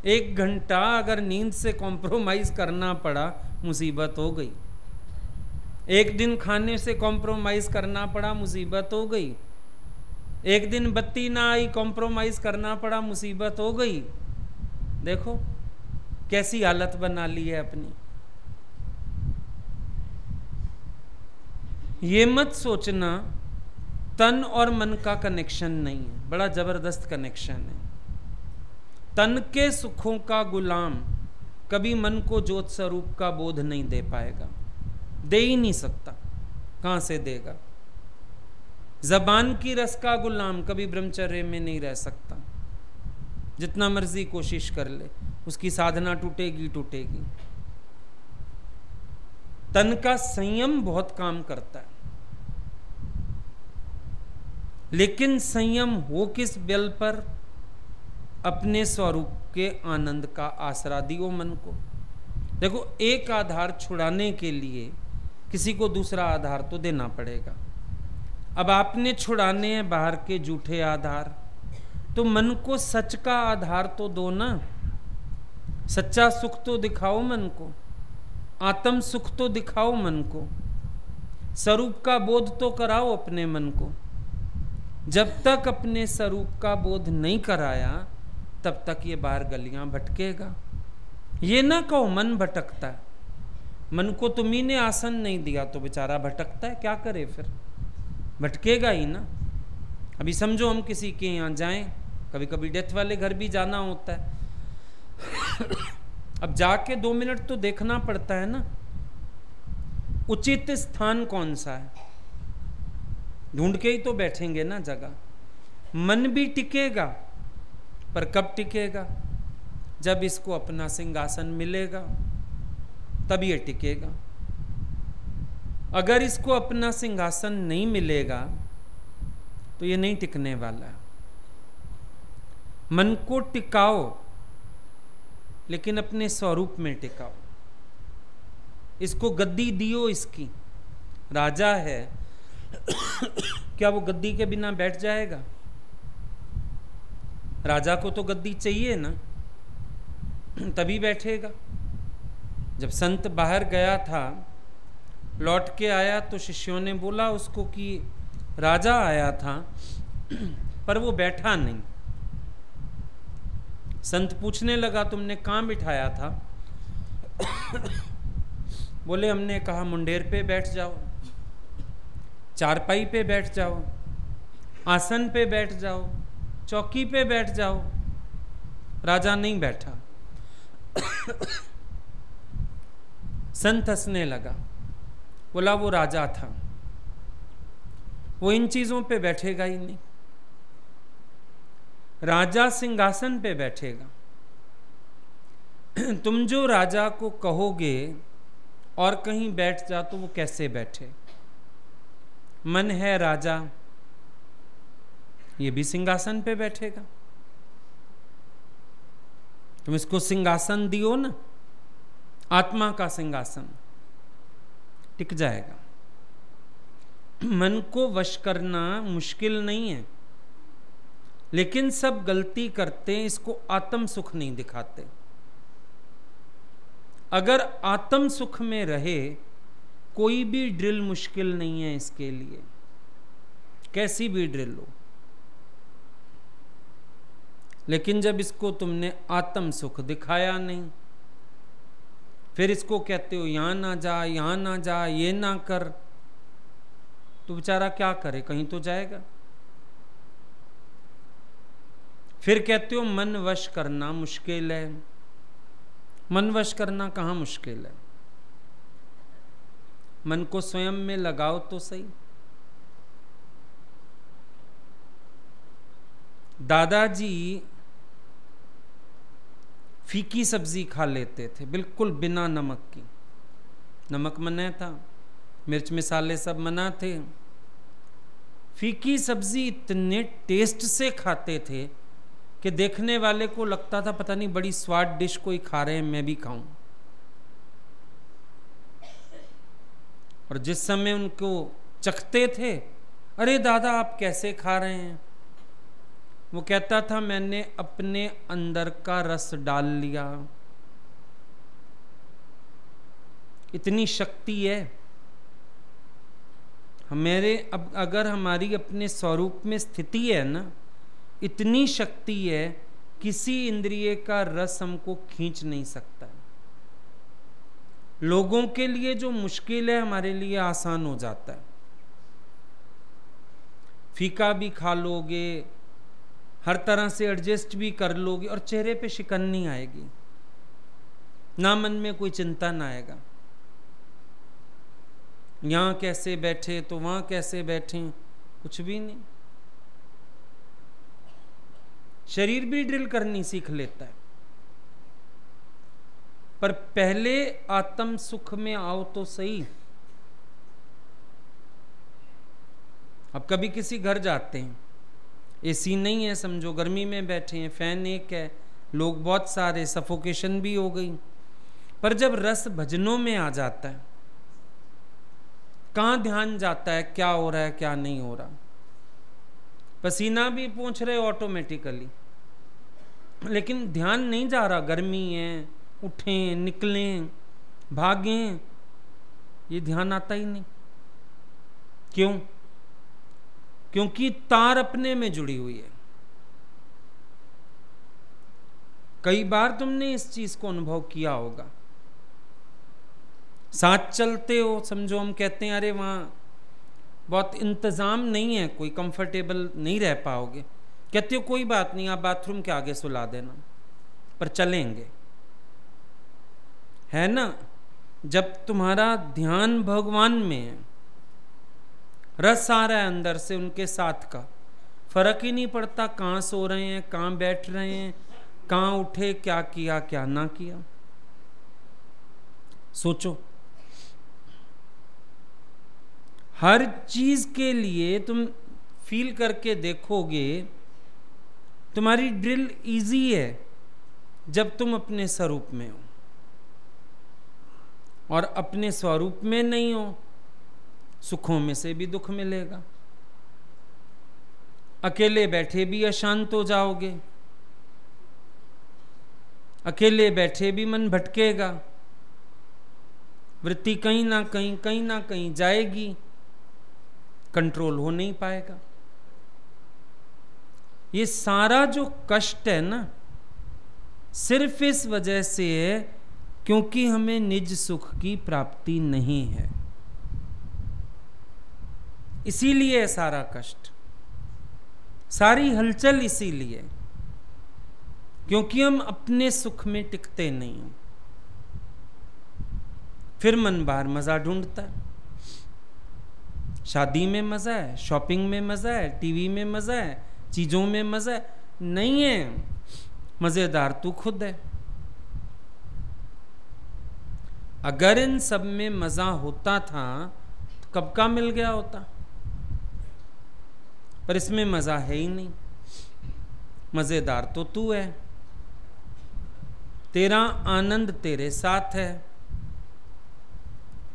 1 घंटा अगर नींद से कॉम्प्रोमाइज करना पड़ा, मुसीबत हो गई। 1 दिन खाने से कॉम्प्रोमाइज करना पड़ा, मुसीबत हो गई। 1 दिन बत्ती ना आई, कॉम्प्रोमाइज करना पड़ा, मुसीबत हो गई। देखो कैसी हालत बना ली है अपनी। ये मत सोचना तन और मन का कनेक्शन नहीं है, बड़ा जबरदस्त कनेक्शन है। तन के सुखों का गुलाम कभी मन को ज्योत स्वरूप का बोध नहीं दे पाएगा, दे ही नहीं सकता, कहां से देगा। जबान की रस का गुलाम कभी ब्रह्मचर्य में नहीं रह सकता, जितना मर्जी कोशिश कर ले, उसकी साधना टूटेगी टूटेगी। तन का संयम बहुत काम करता है, लेकिन संयम हो किस बल पर? अपने स्वरूप के आनंद का आसरा दियो मन को। देखो, एक आधार छुड़ाने के लिए किसी को दूसरा आधार तो देना पड़ेगा। अब आपने छुड़ाने हैं बाहर के झूठे आधार, तो मन को सच का आधार तो दो ना, सच्चा सुख तो दिखाओ मन को, आत्म सुख तो दिखाओ मन को, स्वरूप का बोध तो कराओ अपने मन को। जब तक अपने स्वरूप का बोध नहीं कराया, तब तक ये बाहर गलियां भटकेगा। ये ना कहो मन भटकता है, मन को तुम्ही ने आसन नहीं दिया तो बेचारा भटकता है, क्या करे फिर, भटकेगा ही ना। अभी समझो हम किसी के यहाँ जाएं, कभी कभी डेथ वाले घर भी जाना होता है अब जाके 2 मिनट तो देखना पड़ता है ना, उचित स्थान कौन सा है, ढूंढ के ही तो बैठेंगे ना जगह। मन भी टिकेगा, पर कब टिकेगा? जब इसको अपना सिंहासन मिलेगा, तब ये टिकेगा। अगर इसको अपना सिंहासन नहीं मिलेगा तो ये नहीं टिकने वाला। मन को टिकाओ, लेकिन अपने स्वरूप में टिकाओ। इसको गद्दी दियो, इसकी राजा है, क्या वो गद्दी के बिना बैठ जाएगा? राजा को तो गद्दी चाहिए ना, तभी बैठेगा। जब संत बाहर गया था, लौट के आया तो शिष्यों ने बोला उसको कि राजा आया था पर वो बैठा नहीं। संत पूछने लगा तुमने कहाँ बिठाया था? बोले हमने कहा मुंडेर पे बैठ जाओ, चारपाई पे बैठ जाओ, आसन पे बैठ जाओ, चौकी पे बैठ जाओ। राजा नहीं बैठा। संत हंसने लगा, बोला वो राजा था, वो इन चीजों पे बैठेगा ही नहीं। राजा सिंहासन पे बैठेगा। तुम जो राजा को कहोगे और कहीं बैठ जा तो वो कैसे बैठे? मन है राजा, ये भी सिंहासन पे बैठेगा। तुम इसको सिंहासन दियो ना, आत्मा का सिंहासन, टिक जाएगा। मन को वश करना मुश्किल नहीं है, लेकिन सब गलती करते हैं, इसको आत्म सुख नहीं दिखाते। अगर आत्म सुख में रहे, कोई भी ड्रिल मुश्किल नहीं है इसके लिए, कैसी भी ड्रिल हो। लेकिन जब इसको तुमने आत्म सुख दिखाया नहीं, फिर इसको कहते हो यहां ना जा, यहां ना जा, ये ना कर, तो बेचारा क्या करे, कहीं तो जाएगा। फिर कहते हो मन वश करना मुश्किल है। मन वश करना कहाँ मुश्किल है? मन को स्वयं में लगाओ तो सही। दादाजी फीकी सब्जी खा लेते थे, बिल्कुल बिना नमक की। नमक मना था, मिर्च मसाले सब मना थे। फीकी सब्जी इतने टेस्ट से खाते थे कि देखने वाले को लगता था पता नहीं बड़ी स्वाद डिश कोई खा रहे हैं, मैं भी खाऊं। और जिस समय उनको चखते थे, अरे दादा आप कैसे खा रहे हैं, वो कहता था मैंने अपने अंदर का रस डाल लिया। इतनी शक्ति है हमारे, अब अगर हमारी अपने स्वरूप में स्थिति है ना, इतनी शक्ति है, किसी इंद्रिय का रस हमको खींच नहीं सकता। लोगों के लिए जो मुश्किल है हमारे लिए आसान हो जाता है। फीका भी खा लोगे, हर तरह से एडजस्ट भी कर लोगे और चेहरे पे शिकन नहीं आएगी, ना मन में कोई चिंता ना आएगा। यहां कैसे बैठे तो वहां कैसे बैठे, कुछ भी नहीं। शरीर भी ड्रिल करनी सीख लेता है, पर पहले आत्म सुख में आओ तो सही। अब कभी किसी घर जाते हैं, एसी नहीं है, समझो गर्मी में बैठे हैं, फैन एक है, लोग बहुत सारे, सफोकेशन भी हो गई। पर जब रस भजनों में आ जाता है, कहाँ ध्यान जाता है क्या हो रहा है क्या नहीं हो रहा। पसीना भी पोंछ रहे ऑटोमेटिकली, लेकिन ध्यान नहीं जा रहा, गर्मी है, उठें निकलें भागें, ये ध्यान आता ही नहीं। क्यों? क्योंकि तार अपने में जुड़ी हुई है। कई बार तुमने इस चीज को अनुभव किया होगा। साथ चलते हो, समझो हम कहते हैं अरे वहां बहुत इंतजाम नहीं है, कोई कंफर्टेबल नहीं रह पाओगे, कहते हो कोई बात नहीं आप बाथरूम के आगे सुला देना, पर चलेंगे, है ना। जब तुम्हारा ध्यान भगवान में है, रस आ रहा है अंदर से उनके साथ का, फर्क ही नहीं पड़ता कहाँ सो रहे हैं, कहाँ बैठ रहे हैं, कहाँ उठे, क्या किया क्या ना किया। सोचो, हर चीज के लिए तुम फील करके देखोगे, तुम्हारी ड्रिल इजी है, जब तुम अपने स्वरूप में हो, और अपने स्वरूप में नहीं हो, सुखों में से भी दुख मिलेगा। अकेले बैठे भी अशांत हो जाओगे, अकेले बैठे भी मन भटकेगा, वृत्ति कहीं ना कहीं जाएगी, कंट्रोल हो नहीं पाएगा। ये सारा जो कष्ट है ना, सिर्फ इस वजह से है क्योंकि हमें निज सुख की प्राप्ति नहीं है। इसीलिए है सारा कष्ट, सारी हलचल इसीलिए, क्योंकि हम अपने सुख में टिकते नहीं हैं। फिर मन बाहर मजा ढूंढता है। शादी में मजा है, शॉपिंग में मजा है, टीवी में मजा है, चीजों में मजा है। नहीं है, मजेदार तू खुद है। अगर इन सब में मजा होता था तो कब का मिल गया होता, पर इसमें मजा है ही नहीं। मजेदार तो तू है, तेरा आनंद तेरे साथ है।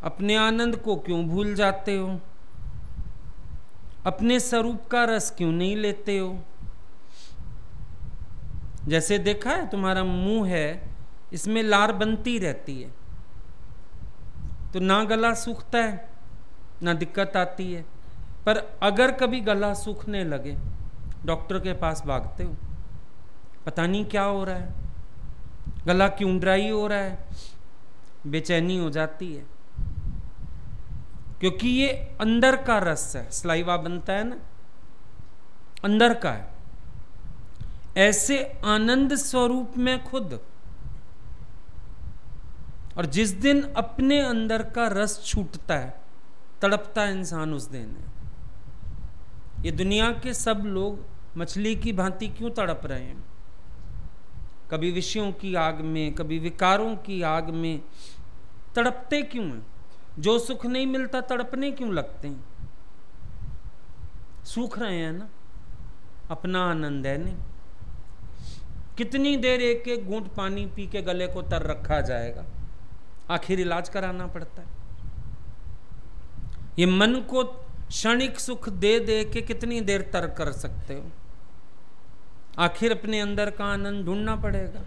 अपने आनंद को क्यों भूल जाते हो? अपने स्वरूप का रस क्यों नहीं लेते हो? जैसे देखा है, तुम्हारा मुंह है, इसमें लार बनती रहती है, तो ना गला सूखता है ना दिक्कत आती है। पर अगर कभी गला सूखने लगे, डॉक्टर के पास भागते हो, पता नहीं क्या हो रहा है, गला क्यों ड्राई हो रहा है, बेचैनी हो जाती है, क्योंकि ये अंदर का रस है। सलाइवा बनता है ना, अंदर का है। ऐसे आनंद स्वरूप में खुद, और जिस दिन अपने अंदर का रस छूटता है, तड़पता है इंसान उस दिन है। ये दुनिया के सब लोग मछली की भांति क्यों तड़प रहे हैं? कभी विषयों की आग में, कभी विकारों की आग में तड़पते क्यों हैं? जो सुख नहीं मिलता तड़पने क्यों लगते हैं? सूख रहे हैं ना, अपना आनंद है नहीं। कितनी देर एक एक घूंट पानी पी के गले को तर रखा जाएगा? आखिर इलाज कराना पड़ता है। ये मन को क्षणिक सुख दे दे के कितनी देर तर कर सकते हो? आखिर अपने अंदर का आनंद ढूंढना पड़ेगा,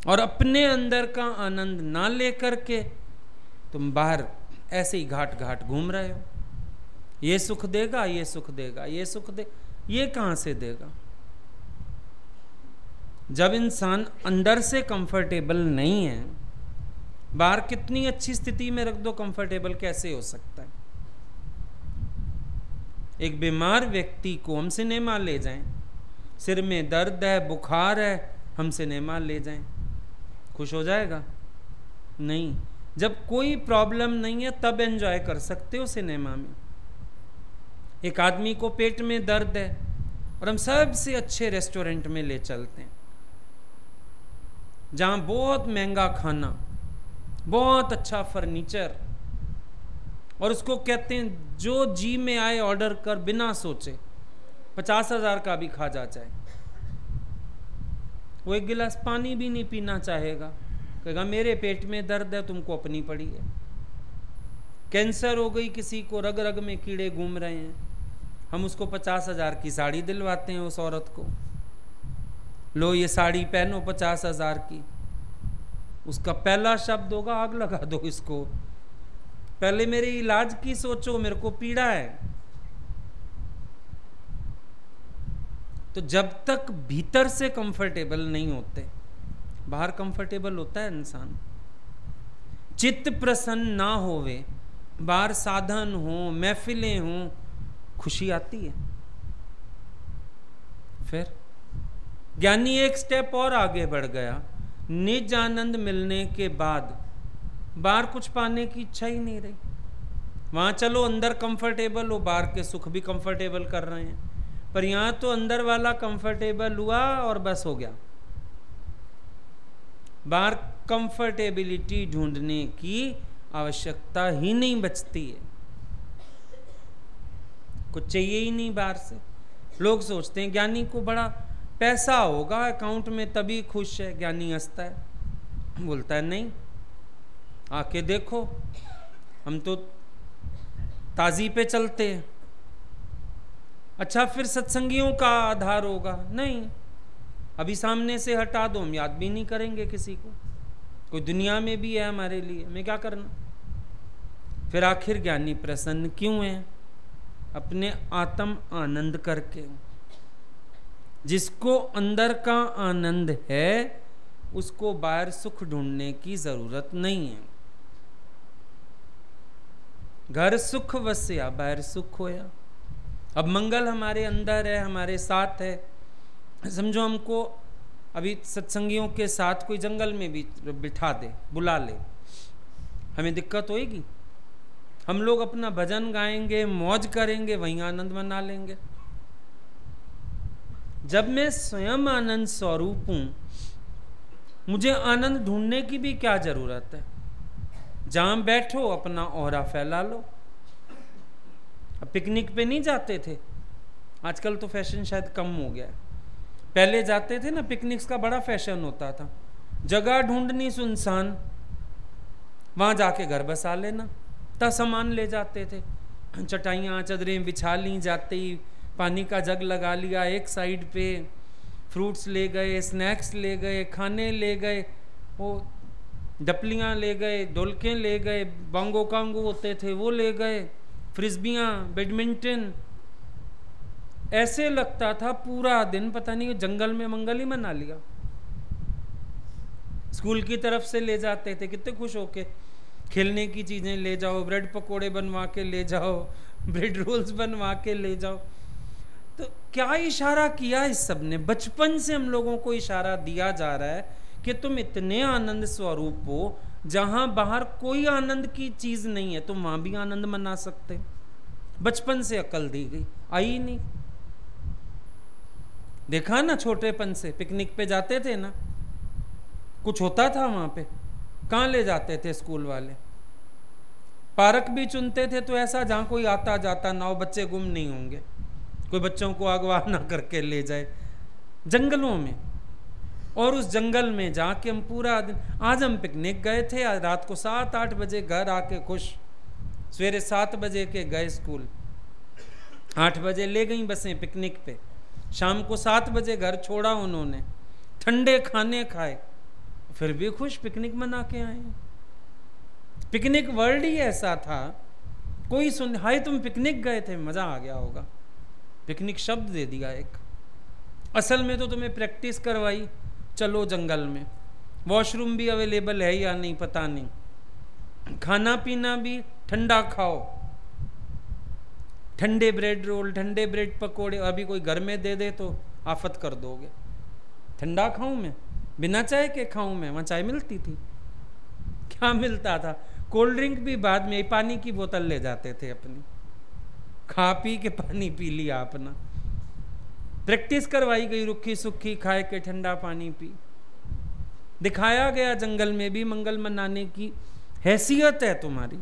और अपने अंदर का आनंद ना लेकर के तुम बाहर ऐसे ही घाट घाट घूम रहे हो। ये सुख देगा, ये सुख देगा, ये सुख दे, ये कहां से देगा? जब इंसान अंदर से कंफर्टेबल नहीं है, बाहर कितनी अच्छी स्थिति में रख दो, कंफर्टेबल कैसे हो सकता है? एक बीमार व्यक्ति को हम सिनेमा ले जाएं, सिर में दर्द है, बुखार है, हम सिनेमा ले जाएं, खुश हो जाएगा? नहीं। जब कोई प्रॉब्लम नहीं है तब एंजॉय कर सकते हो सिनेमा में। एक आदमी को पेट में दर्द है और हम सबसे अच्छे रेस्टोरेंट में ले चलते हैं, जहां बहुत महंगा खाना, बहुत अच्छा फर्नीचर, और उसको कहते हैं जो जी में आए ऑर्डर कर, बिना सोचे 50,000 का भी खा जा चाहे। वो एक गिलास पानी भी नहीं पीना चाहेगा, कहेगा मेरे पेट में दर्द है, तुमको अपनी पड़ी है। कैंसर हो गई किसी को, रग रग में कीड़े घूम रहे हैं, हम उसको 50,000 की साड़ी दिलवाते हैं उस औरत को, लो ये साड़ी पहनो 50,000 की। उसका पहला शब्द होगा आग लगा दो इसको, पहले मेरे इलाज की सोचो, मेरे को पीड़ा है। तो जब तक भीतर से कंफर्टेबल नहीं होते, बाहर कंफर्टेबल होता है इंसान। चित्त प्रसन्न ना होवे, बाहर साधन हो, महफिलें हो, खुशी आती है। फिर ज्ञानी एक स्टेप और आगे बढ़ गया, निज आनंद मिलने के बाद बाहर कुछ पाने की इच्छा ही नहीं रही। वहां चलो अंदर कंफर्टेबल हो, बाहर के सुख भी कंफर्टेबल कर रहे हैं, पर यहां तो अंदर वाला कंफर्टेबल हुआ और बस हो गया। बाहर कंफर्टेबिलिटी ढूंढने की आवश्यकता ही नहीं बचती है, कुछ चाहिए ही नहीं बाहर से। लोग सोचते हैं ज्ञानी को बड़ा पैसा होगा अकाउंट में तभी खुश है। ज्ञानी हंसता है, बोलता है नहीं, आके देखो, हम तो ताजी पे चलते हैं। अच्छा, फिर सत्संगियों का आधार होगा? नहीं, अभी सामने से हटा दो, हम याद भी नहीं करेंगे किसी को। कोई दुनिया में भी है हमारे लिए, हमें क्या करना? फिर आखिर ज्ञानी प्रसन्न क्यों है? अपने आत्म आनंद करके। जिसको अंदर का आनंद है उसको बाहर सुख ढूंढने की जरूरत नहीं है। घर सुख वस्या बाहर सुख होया। अब मंगल हमारे अंदर है, हमारे साथ है। समझो हमको अभी सत्संगियों के साथ कोई जंगल में भी बिठा दे, बुला ले, हमें दिक्कत होएगी? हम लोग अपना भजन गाएंगे, मौज करेंगे, वहीं आनंद मना लेंगे। जब मैं स्वयं आनंद स्वरूप हूं, मुझे आनंद ढूंढने की भी क्या जरूरत है? जहां बैठो अपना औरा फैला लो। अब पिकनिक पे नहीं जाते थे, आजकल तो फैशन शायद कम हो गया है। पहले जाते थे ना, पिकनिक्स का बड़ा फैशन होता था। जगह ढूंढनी सुनसान, वहां जाके घर बसा लेना। ता सामान ले जाते थे, चटाइयाँ चादरें बिछा ली, जाते ही पानी का जग लगा लिया एक साइड पे, फ्रूट्स ले गए, स्नैक्स ले गए, खाने ले गए, वो डपलियाँ ले गए, ढोलकें ले गए, बांगो कांगो होते थे वो ले गए, फ्रिस्बियाँ, बैडमिंटन। ऐसे लगता था पूरा दिन पता नहीं जंगल में मंगल ही मना लिया। स्कूल की तरफ से ले जाते थे, कितने खुश होके, खेलने की चीज़ें ले जाओ, ब्रेड पकोड़े बनवा के ले जाओ, ब्रेड रोल्स बनवा के ले जाओ। तो क्या इशारा किया इस सब ने? बचपन से हम लोगों को इशारा दिया जा रहा है कि तुम इतने आनंद स्वरूप हो, जहां बाहर कोई आनंद की चीज नहीं है, तुम वहां भी आनंद मना सकते। बचपन से अकल दी गई, आई नहीं। देखा ना, छोटेपन से पिकनिक पे जाते थे ना, कुछ होता था वहां पे? कहाँ ले जाते थे स्कूल वाले? पार्क भी चुनते थे तो ऐसा जहां कोई आता जाता ना हो, बच्चे गुम नहीं होंगे, कोई बच्चों को अगवा ना करके ले जाए। जंगलों में, और उस जंगल में जाके हम पूरा दिन, आज हम पिकनिक गए थे, आज रात को 7-8 बजे घर आके खुश, सवेरे 7 बजे के गए स्कूल, 8 बजे ले गई बसें पिकनिक पे, शाम को 7 बजे घर छोड़ा उन्होंने, ठंडे खाने खाए, फिर भी खुश, पिकनिक मना के आए। पिकनिक वर्ल्ड ही ऐसा था। कोई सुन, हाय तुम पिकनिक गए थे, मजा आ गया होगा। पिकनिक शब्द दे दिया एक, असल में तो तुम्हें प्रैक्टिस करवाई, चलो जंगल में, वॉशरूम भी अवेलेबल है या नहीं पता नहीं, खाना पीना भी ठंडा खाओ, ठंडे ब्रेड रोल, ठंडे ब्रेड पकोड़े, अभी कोई घर में दे दे तो आफत कर दोगे। ठंडा खाऊं मैं, बिना चाय के खाऊं मैं? वहां चाय मिलती थी? क्या मिलता था? कोल्ड ड्रिंक भी बाद में, पानी की बोतल ले जाते थे अपनी, खा पी के पानी पी लिया अपना। प्रैक्टिस करवाई गई, रुखी सुखी खाए के ठंडा पानी पी। दिखाया गया जंगल में भी मंगल मनाने की हैसियत है तुम्हारी।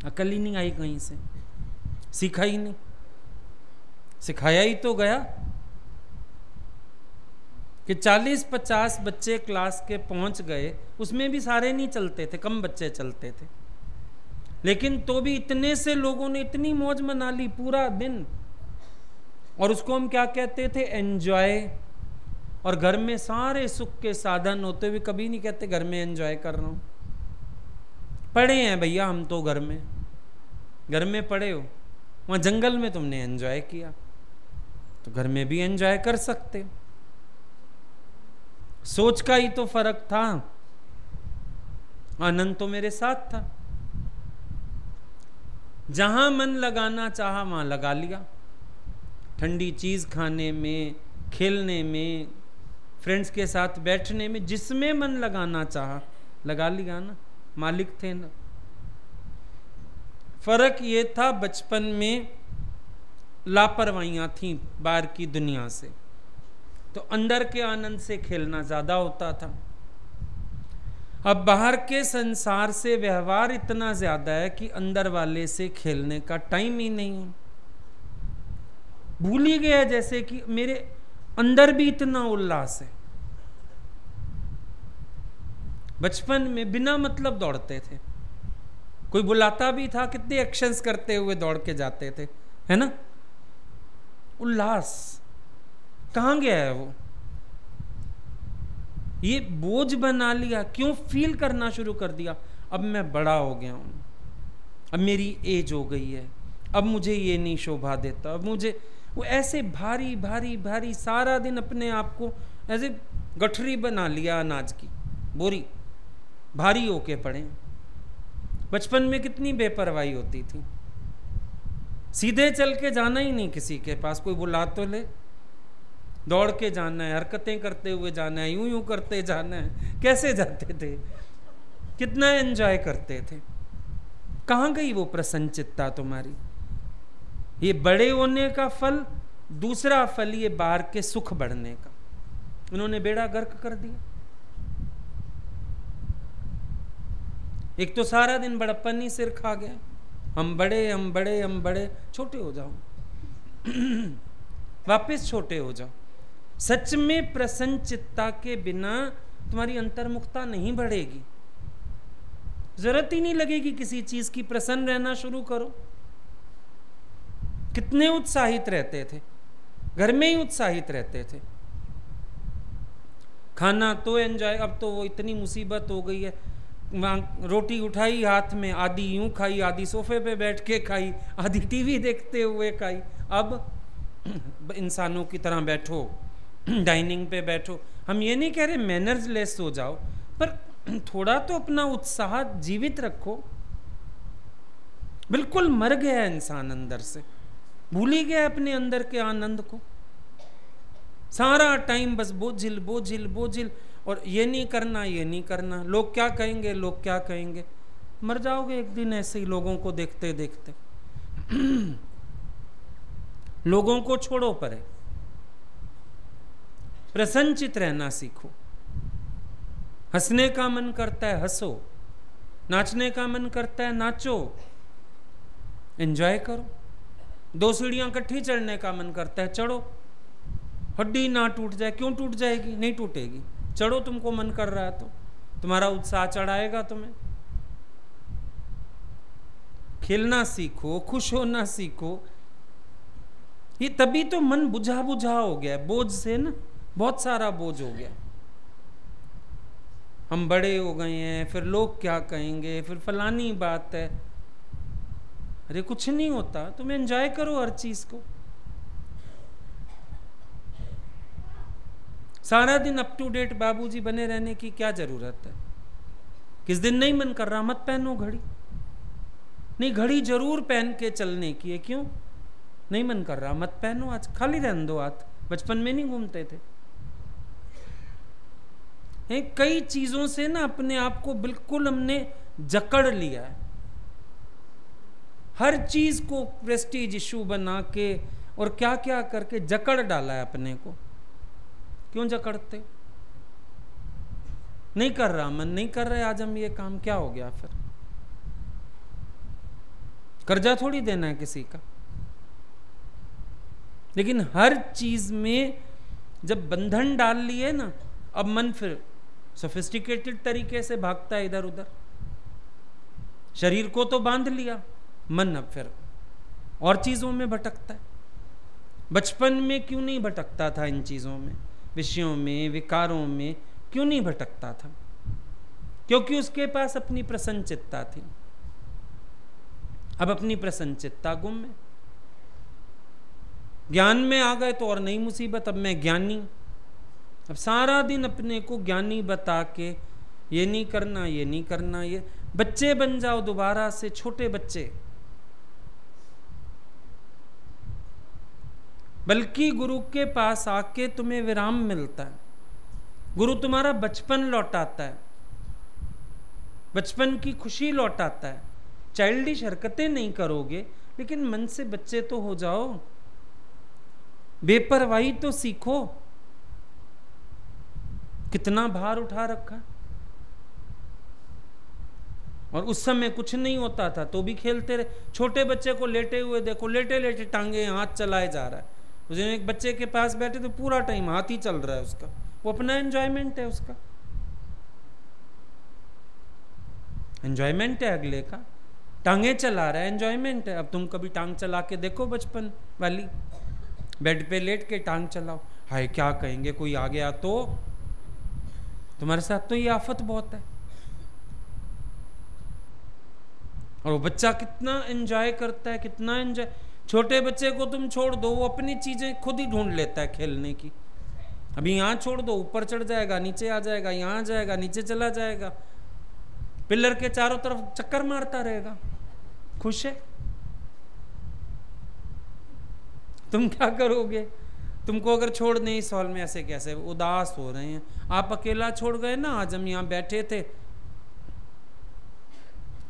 अकल ही नहीं आई कहीं से, सीखा ही नहीं, सिखाया ही तो गया कि 40-50 बच्चे क्लास के पहुंच गए, उसमें भी सारे नहीं चलते थे, कम बच्चे चलते थे, लेकिन तो भी इतने से लोगों ने इतनी मौज मना ली पूरा दिन। और उसको हम क्या कहते थे? एंजॉय। और घर में सारे सुख के साधन होते हुए कभी नहीं कहते घर में एंजॉय कर रहा हूं। पढ़े हैं भैया हम तो, घर में पढ़े हो, वहां जंगल में तुमने एंजॉय किया, तो घर में भी एंजॉय कर सकते हो। सोच का ही तो फर्क था। आनंद तो मेरे साथ था, जहां मन लगाना चाहा वहां लगा लिया, ठंडी चीज खाने में, खेलने में, फ्रेंड्स के साथ बैठने में, जिसमें मन लगाना चाहा लगा लिया ना, मालिक थे ना। फर्क ये था बचपन में लापरवाहियां थी बाहर की दुनिया से, तो अंदर के आनंद से खेलना ज्यादा होता था। अब बाहर के संसार से व्यवहार इतना ज्यादा है कि अंदर वाले से खेलने का टाइम ही नहीं है। भूल ही गया जैसे कि मेरे अंदर भी इतना उल्लास है। बचपन में बिना मतलब दौड़ते थे, कोई बुलाता भी था कितने एक्शंस करते हुए दौड़ के जाते थे, है ना। उल्लास कहां गया है वो? ये बोझ बना लिया, क्यों? फील करना शुरू कर दिया, अब मैं बड़ा हो गया हूं, अब मेरी एज हो गई है, अब मुझे ये नहीं शोभा देता, अब मुझे वो ऐसे भारी भारी भारी सारा दिन अपने आप को ऐसे गठरी बना लिया, अनाज की बोरी, भारी होके पड़े। बचपन में कितनी बेपरवाही होती थी, सीधे चल के जाना ही नहीं किसी के पास, कोई बुला तो ले, दौड़ के जाना है, हरकतें करते हुए जाना है, यूं यूं करते जाना है। कैसे जाते थे, कितना एंजॉय करते थे। कहां गई वो प्रसन्नचित्ता तुम्हारी? ये बड़े होने का फल, दूसरा फल ये बाहर के सुख बढ़ने का, उन्होंने बेड़ा गर्क कर दिया। एक तो सारा दिन बड़प्पन ही सिर खा गया, हम बड़े हम बड़े हम बड़े। छोटे हो जाओ वापस छोटे हो जाओ। सच में प्रसन्नचित्ता के बिना तुम्हारी अंतर्मुखता नहीं बढ़ेगी, जरूरत ही नहीं लगेगी किसी चीज की। प्रसन्न रहना शुरू करो। कितने उत्साहित रहते थे, घर में ही उत्साहित रहते थे। खाना तो एंजॉय, अब तो वो इतनी मुसीबत हो गई है, रोटी उठाई हाथ में, आधी यूं खाई, आधी सोफे पे बैठ के खाई, आधी टीवी देखते हुए खाई। अब इंसानों की तरह बैठो, डाइनिंग पे बैठो। हम ये नहीं कह रहे मैनर्स लेस हो जाओ, पर थोड़ा तो अपना उत्साह जीवित रखो। बिल्कुल मर गया इंसान अंदर से, भूल ही गया अपने अंदर के आनंद को। सारा टाइम बस बोझिल बोझिल बोझिल, और ये नहीं करना ये नहीं करना, लोग क्या कहेंगे लोग क्या कहेंगे। मर जाओगे एक दिन ऐसे ही लोगों को देखते देखते। लोगों को छोड़ो परे, प्रसन्नचित रहना सीखो। हंसने का मन करता है हंसो, नाचने का मन करता है नाचो, एंजॉय करो। 2 सीढ़ियां इकट्ठी चढ़ने का मन करता है चढ़ो, हड्डी ना टूट जाए। क्यों टूट जाएगी? नहीं टूटेगी, चढ़ो। तुमको मन कर रहा है तो तुम्हारा उत्साह चढ़ाएगा तुम्हें। खेलना सीखो, खुश होना सीखो। ये तभी तो मन बुझा बुझा हो गया, बोझ से ना, बहुत सारा बोझ हो गया। हम बड़े हो गए हैं, फिर लोग क्या कहेंगे, फिर फलानी बात है। अरे कुछ नहीं होता, तुम एंजॉय करो हर चीज को। सारा दिन अप टू डेट बाबूजी बने रहने की क्या जरूरत है? किस दिन नहीं मन कर रहा, मत पहनो घड़ी। नहीं, घड़ी जरूर पहन के चलने की है। क्यों नहीं मन कर रहा? मत पहनो, आज खाली रहने दो हाथ। बचपन में नहीं घूमते थे? कई चीजों से ना अपने आप को बिल्कुल हमने जकड़ लिया है। हर चीज को प्रेस्टीज इशू बना के और क्या क्या करके जकड़ डाला है अपने को। क्यों जकड़ते? नहीं कर रहा मन, नहीं कर रहे आज हम ये काम, क्या हो गया फिर? कर्जा थोड़ी देना है किसी का। लेकिन हर चीज में जब बंधन डाल लिए ना, अब मन फिर सोफिस्टिकेटेड तरीके से भागता है इधर उधर। शरीर को तो बांध लिया, मन अब फिर और चीजों में भटकता है। बचपन में क्यों नहीं भटकता था इन चीजों में, विषयों में, विकारों में क्यों नहीं भटकता था? क्योंकि उसके पास अपनी प्रसन्नचित्ता थी। अब अपनी प्रसन्नचित्ता गुम है। ज्ञान में आ गए तो और नई मुसीबत, अब मैं ज्ञानी। अब सारा दिन अपने को ज्ञानी बता के ये नहीं करना ये नहीं करना। ये बच्चे बन जाओ दोबारा से, छोटे बच्चे। बल्कि गुरु के पास आके तुम्हें विराम मिलता है। गुरु तुम्हारा बचपन लौटाता है, बचपन की खुशी लौटाता है। चाइल्डिश हरकतें नहीं करोगे, लेकिन मन से बच्चे तो हो जाओ। बेपरवाही तो सीखो। कितना भार उठा रखा, और उस समय कुछ नहीं होता था तो भी खेलते रहे। छोटे बच्चे को लेटे हुए देखो, लेटे लेटे टांगे हाथ चलाए जा रहा है, उस दिन एक बच्चे के पास बैठे तो पूरा टाइम हाथ ही चल रहा है उसका, वो अपना एंजॉयमेंट है, उसका एंजॉयमेंट है, अगले का टांगे चला रहा है, एंजॉयमेंट है। अब तुम कभी टांग चला के देखो बचपन वाली, बेड पे लेट के टांग चलाओ, हाय क्या कहेंगे कोई आ गया तो, तुम्हारे साथ तो ये आफत बहुत है। और वो बच्चा कितना एंजॉय करता है, कितना एंजॉय। छोटे बच्चे को तुम छोड़ दो, वो अपनी चीजें खुद ही ढूंढ लेता है खेलने की। अभी यहाँ छोड़ दो, ऊपर चढ़ जाएगा, नीचे आ जाएगा, यहाँ जाएगा, नीचे चला जाएगा, पिलर के चारों तरफ चक्कर मारता रहेगा, खुश है। तुम क्या करोगे? तुमको अगर छोड़ दें इस हॉल में, ऐसे कैसे उदास हो रहे हैं आप, अकेला छोड़ गए ना। आज हम यहाँ बैठे थे,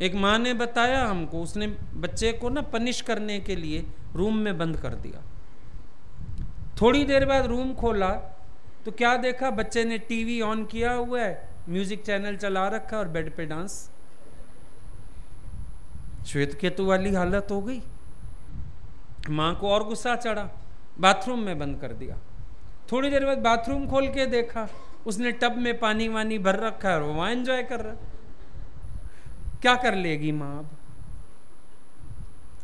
एक माँ ने बताया हमको, उसने बच्चे को ना पनिश करने के लिए रूम में बंद कर दिया। थोड़ी देर बाद रूम खोला तो क्या देखा, बच्चे ने टीवी ऑन किया हुआ है, म्यूजिक चैनल चला रखा और बेड पे डांस। श्वेत केतु वाली हालत हो गई। माँ को और गुस्सा चढ़ा, बाथरूम में बंद कर दिया। थोड़ी देर बाद बाथरूम खोल के देखा, उसने टब में पानी वानी भर रखा है और वहां एंजॉय कर रहा। क्या कर लेगी माँ?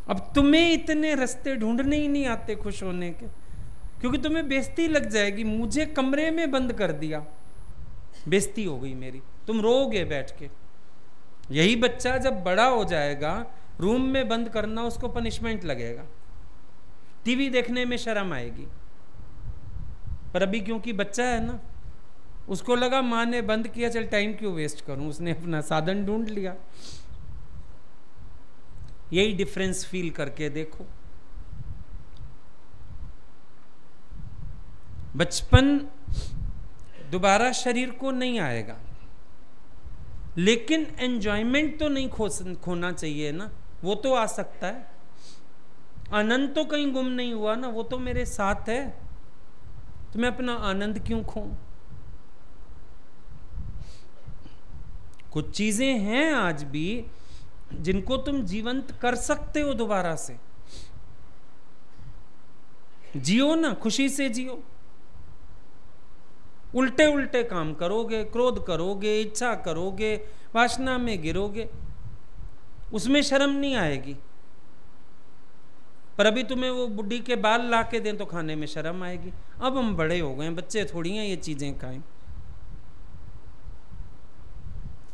अब तुम्हें इतने रास्ते ढूंढने ही नहीं आते खुश होने के, क्योंकि तुम्हें बेइज्जती लग जाएगी। मुझे कमरे में बंद कर दिया, बेइज्जती हो गई मेरी, तुम रोओगे बैठ के। यही बच्चा जब बड़ा हो जाएगा, रूम में बंद करना उसको पनिशमेंट लगेगा, टीवी देखने में शर्म आएगी। पर अभी क्योंकि बच्चा है ना, उसको लगा माँ ने बंद किया, चल टाइम क्यों वेस्ट करूं, उसने अपना साधन ढूंढ लिया। यही डिफरेंस फील करके देखो। बचपन दोबारा शरीर को नहीं आएगा, लेकिन एंजॉयमेंट तो नहीं खोना चाहिए ना, वो तो आ सकता है। आनंद तो कहीं गुम नहीं हुआ ना, वो तो मेरे साथ है, तो मैं अपना आनंद क्यों खोऊं? कुछ चीजें हैं आज भी जिनको तुम जीवंत कर सकते हो दोबारा से। जियो ना, खुशी से जियो। उल्टे उल्टे काम करोगे, क्रोध करोगे, इच्छा करोगे, वासना में गिरोगे, उसमें शर्म नहीं आएगी। पर अभी तुम्हें वो बुढ़ी के बाल ला के दें तो खाने में शर्म आएगी। अब हम बड़े हो गए, बच्चे थोड़ी हैं ये चीजें खाएं।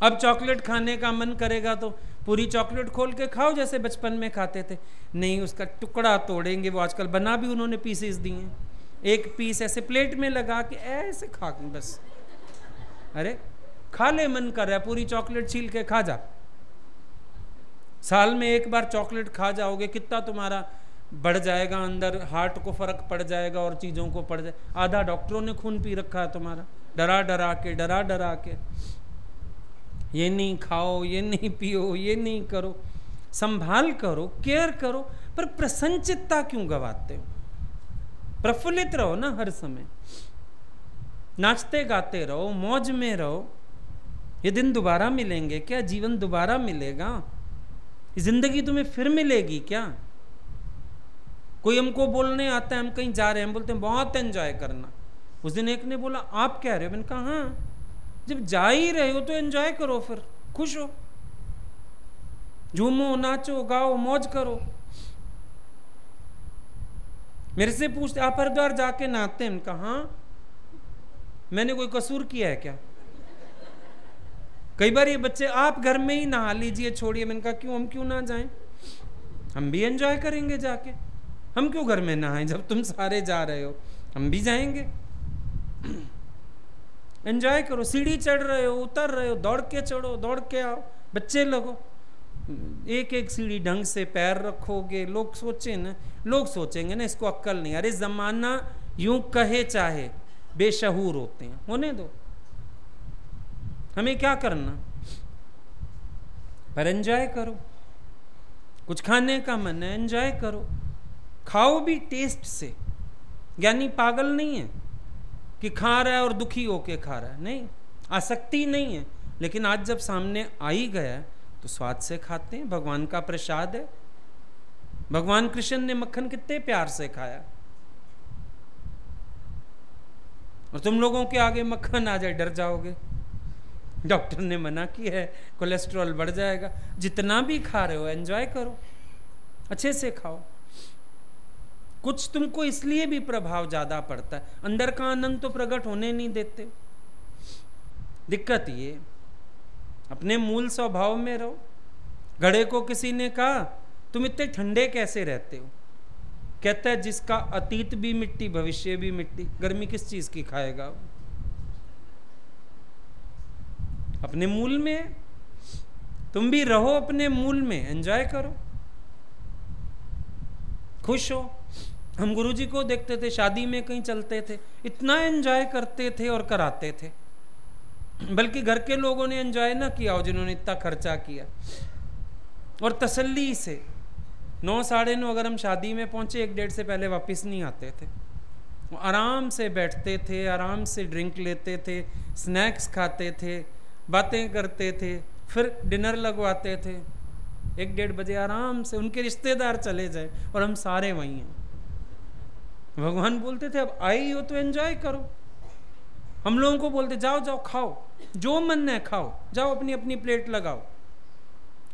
अब चॉकलेट खाने का मन करेगा तो पूरी चॉकलेट खोल के खाओ जैसे बचपन में खाते थे। नहीं, उसका टुकड़ा तोड़ेंगे, वो आजकल बना भी उन्होंने पीसेस दिए हैं, एक पीस ऐसे प्लेट में लगा के ऐसे खा बस। अरे खा ले, मन कर रहा है, पूरी चॉकलेट छील के खा जा। साल में एक बार चॉकलेट खा जाओगे, कितना तुम्हारा बढ़ जाएगा अंदर, हार्ट को फर्क पड़ जाएगा और चीजों को पड़ जाए। आधा डॉक्टरों ने खून पी रखा है तुम्हारा, डरा डरा के। ये नहीं खाओ, ये नहीं पियो, ये नहीं करो, संभाल करो, केयर करो। पर प्रसन्नचित्ता क्यों गवाते हो? प्रफुल्लित रहो ना हर समय, नाचते गाते रहो, मौज में रहो। ये दिन दोबारा मिलेंगे क्या? जीवन दोबारा मिलेगा? जिंदगी तुम्हें फिर मिलेगी क्या? कोई हमको बोलने आता है, हम कहीं जा रहे हैं, हम बोलते हैं बहुत एंजॉय करना। उस दिन एक ने बोला आप कह रहे हो? मैंने कहा हाँ, जब जा ही रहे हो तो एंजॉय करो, फिर खुश हो, झूमो, नाचो, गाओ, मौज करो। मेरे से पूछते आप हरिद्वार जाके नहाते हैं? कहा हाँ। मैंने कोई कसूर किया है क्या? कई बार ये बच्चे आप घर में ही नहा लीजिए, छोड़िए। मैंने कहा क्यों, हम क्यों ना जाएं? हम भी एंजॉय करेंगे जाके, हम क्यों घर में नहाएं? जब तुम सारे जा रहे हो हम भी जाएंगे। एंजॉय करो, सीढ़ी चढ़ रहे हो, उतर रहे हो, दौड़ के चढ़ो, दौड़ के आओ, बच्चे लगो। एक एक सीढ़ी ढंग से पैर रखोगे। लोग सोचे ना, लोग सोचेंगे ना इसको अक्ल नहीं, अरे जमाना यूं कहे चाहे बेशहूर होते हैं, होने दो, हमें क्या करना। पर एंजॉय करो। कुछ खाने का मन है, एंजॉय करो, खाओ भी टेस्ट से। ज्ञानी पागल नहीं है कि खा रहा है और दुखी होके खा रहा है, नहीं, आसक्ति नहीं है। लेकिन आज जब सामने आ ही गया तो स्वाद से खाते हैं, भगवान का प्रसाद है। भगवान कृष्ण ने मक्खन कितने प्यार से खाया, और तुम लोगों के आगे मक्खन आ जाए डर जाओगे। डॉक्टर ने मना किया है, कोलेस्ट्रॉल बढ़ जाएगा। जितना भी खा रहे हो एंजॉय करो, अच्छे से खाओ। कुछ तुमको इसलिए भी प्रभाव ज्यादा पड़ता है, अंदर का आनंद तो प्रकट होने नहीं देते। दिक्कत ये, अपने मूल स्वभाव में रहो। घड़े को किसी ने कहा तुम इतने ठंडे कैसे रहते हो? कहता है जिसका अतीत भी मिट्टी भविष्य भी मिट्टी, गर्मी किस चीज की खाएगा? अपने मूल में तुम भी रहो, अपने मूल में एंजॉय करो, खुश हो। हम गुरुजी को देखते थे, शादी में कहीं चलते थे, इतना एंजॉय करते थे और कराते थे। बल्कि घर के लोगों ने एंजॉय ना किया हो जिन्होंने इतना खर्चा किया। और तसल्ली से 9 साढ़े 9 अगर हम शादी में पहुंचे, 1-1:30 से पहले वापस नहीं आते थे। आराम से बैठते थे, आराम से ड्रिंक लेते थे, स्नैक्स खाते थे, बातें करते थे, फिर डिनर लगवाते थे। 1-1:30 बजे आराम से उनके रिश्तेदार चले जाए और हम सारे वहीं हैं। भगवान बोलते थे अब आई हो तो एंजॉय करो। हम लोगों को बोलते जाओ जाओ खाओ, जो मन है खाओ, जाओ अपनी अपनी प्लेट लगाओ।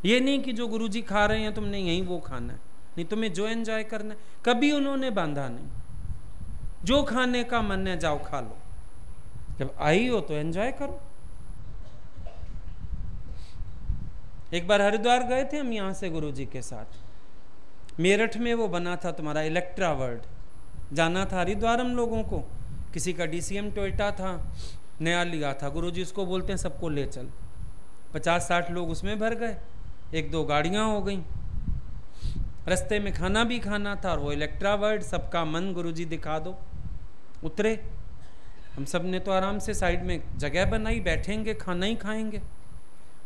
ये नहीं कि जो गुरुजी खा रहे हैं तुमने यहीं वो खाना है, नहीं, तुम्हें जो एंजॉय करना है। कभी उन्होंने बांधा नहीं, जो खाने का मन है जाओ खा लो, जब आई हो तो एंजॉय करो। एक बार हरिद्वार गए थे हम यहाँ से गुरुजी के साथ। मेरठ में वो बना था तुम्हारा इलेक्ट्रा वर्ल्ड, जाना था हरिद्वार हम लोगों को। किसी का DCM टोयोटा था, नया लिया था। गुरुजी उसको बोलते हैं सबको ले चल। 50-60 लोग उसमें भर गए, 1-2 गाड़ियां हो गई। रास्ते में खाना भी खाना था और वो इलेक्ट्रा वर्ल्ड, सबका मन गुरुजी दिखा दो। उतरे हम सब ने तो आराम से साइड में जगह बनाई, बैठेंगे खाना ही खाएंगे।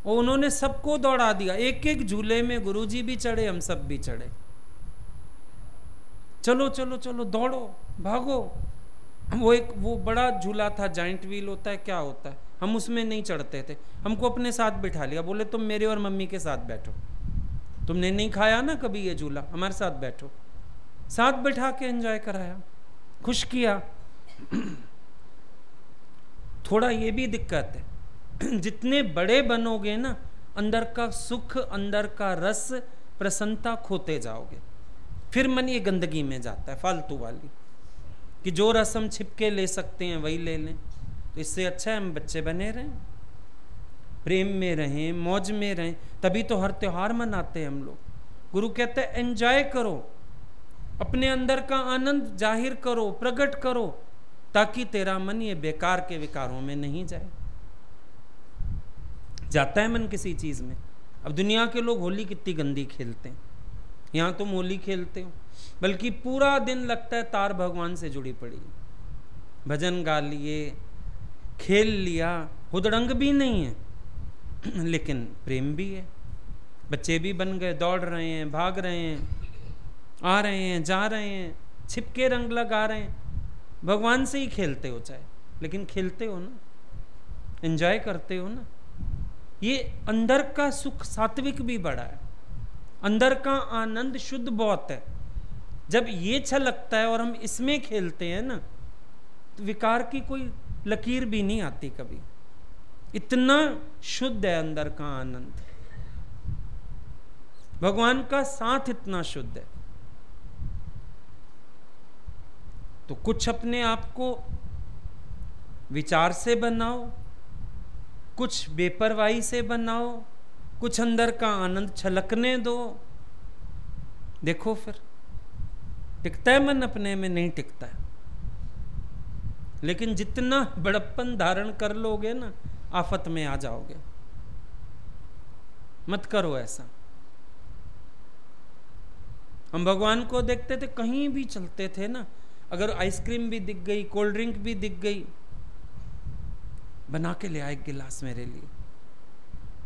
और उन्होंने सबको दौड़ा दिया, एक एक झूले में गुरुजी भी चढ़े, हम सब भी चढ़े। चलो चलो चलो दौड़ो भागो। वो बड़ा झूला था, जाइंट व्हील होता है क्या होता है, हम उसमें नहीं चढ़ते थे। हमको अपने साथ बिठा लिया, बोले तुम मेरे और मम्मी के साथ बैठो, तुमने नहीं खाया ना कभी ये झूला, हमारे साथ बैठो। साथ बैठा के एंजॉय कराया, खुश किया। थोड़ा ये भी दिक्कत है, जितने बड़े बनोगे ना अंदर का सुख, अंदर का रस, प्रसन्नता खोते जाओगे। फिर मन ये गंदगी में जाता है फालतू वाली, कि जो रस हम छिपके ले सकते हैं वही ले लें। तो इससे अच्छा है हम बच्चे बने रहें, प्रेम में रहें, मौज में रहें। तभी तो हर त्योहार मनाते हैं हम लोग। गुरु कहते हैं एंजॉय करो, अपने अंदर का आनंद जाहिर करो, प्रकट करो, ताकि तेरा मन ये बेकार के विकारों में नहीं जाए। जाता है मन किसी चीज में। अब दुनिया के लोग होली कितनी गंदी खेलते हैं, यहाँ तुम होली खेलते हो, बल्कि पूरा दिन लगता है तार भगवान से जुड़ी पड़ी। भजन गा लिए, खेल लिया, हुदड़ंग भी नहीं है लेकिन प्रेम भी है। बच्चे भी बन गए, दौड़ रहे हैं, भाग रहे हैं, आ रहे हैं, जा रहे हैं, छिपके रंग लगा रहे हैं। भगवान से ही खेलते हो चाहे, लेकिन खेलते हो ना, एंजॉय करते हो ना। ये अंदर का सुख सात्विक भी बड़ा है, अंदर का आनंद शुद्ध बहुत है। जब ये छलकता है और हम इसमें खेलते हैं ना, तो विकार की कोई लकीर भी नहीं आती कभी। इतना शुद्ध है अंदर का आनंद, भगवान का साथ इतना शुद्ध है। तो कुछ अपने आप को विचार से बनाओ, कुछ बेपरवाही से बनाओ, कुछ अंदर का आनंद छलकने दो। देखो फिर टिकता है मन अपने में, नहीं टिकता है। लेकिन जितना बड़प्पन धारण कर लोगे ना, आफत में आ जाओगे। मत करो ऐसा। हम भगवान को देखते थे, कहीं भी चलते थे ना, अगर आइसक्रीम भी दिख गई, कोल्ड ड्रिंक भी दिख गई, बना के ले आए एक गिलास मेरे लिए,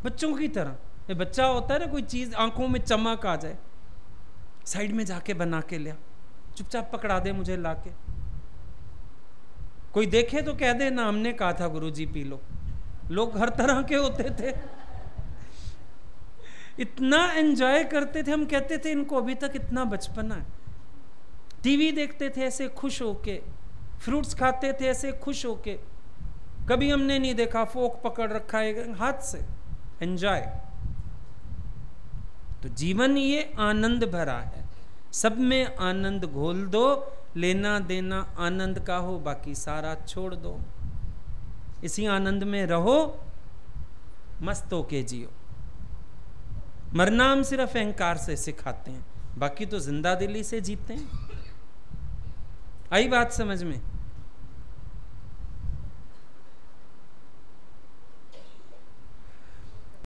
बच्चों की तरह। ये बच्चा होता है ना, कोई चीज आंखों में चमक आ जाए, साइड में जाके बना के ले आ, चुपचाप पकड़ा दे मुझे लाके। कोई देखे तो कह दे ना हमने कहा था गुरुजी पी लो। लोग हर तरह के होते थे, इतना एंजॉय करते थे। हम कहते थे इनको अभी तक इतना बचपना है। टीवी देखते थे ऐसे खुश होके, फ्रूट्स खाते थे ऐसे खुश होके, कभी हमने नहीं देखा फोक पकड़ रखा है हाथ से, एंजॉय। तो जीवन ये आनंद भरा है, सब में आनंद घोल दो, लेना देना आनंद का हो, बाकी सारा छोड़ दो, इसी आनंद में रहो, मस्त होके जियो। मरना हम सिर्फ अहंकार से सिखाते हैं, बाकी तो जिंदा दिली से जीते हैं। आई बात समझ में?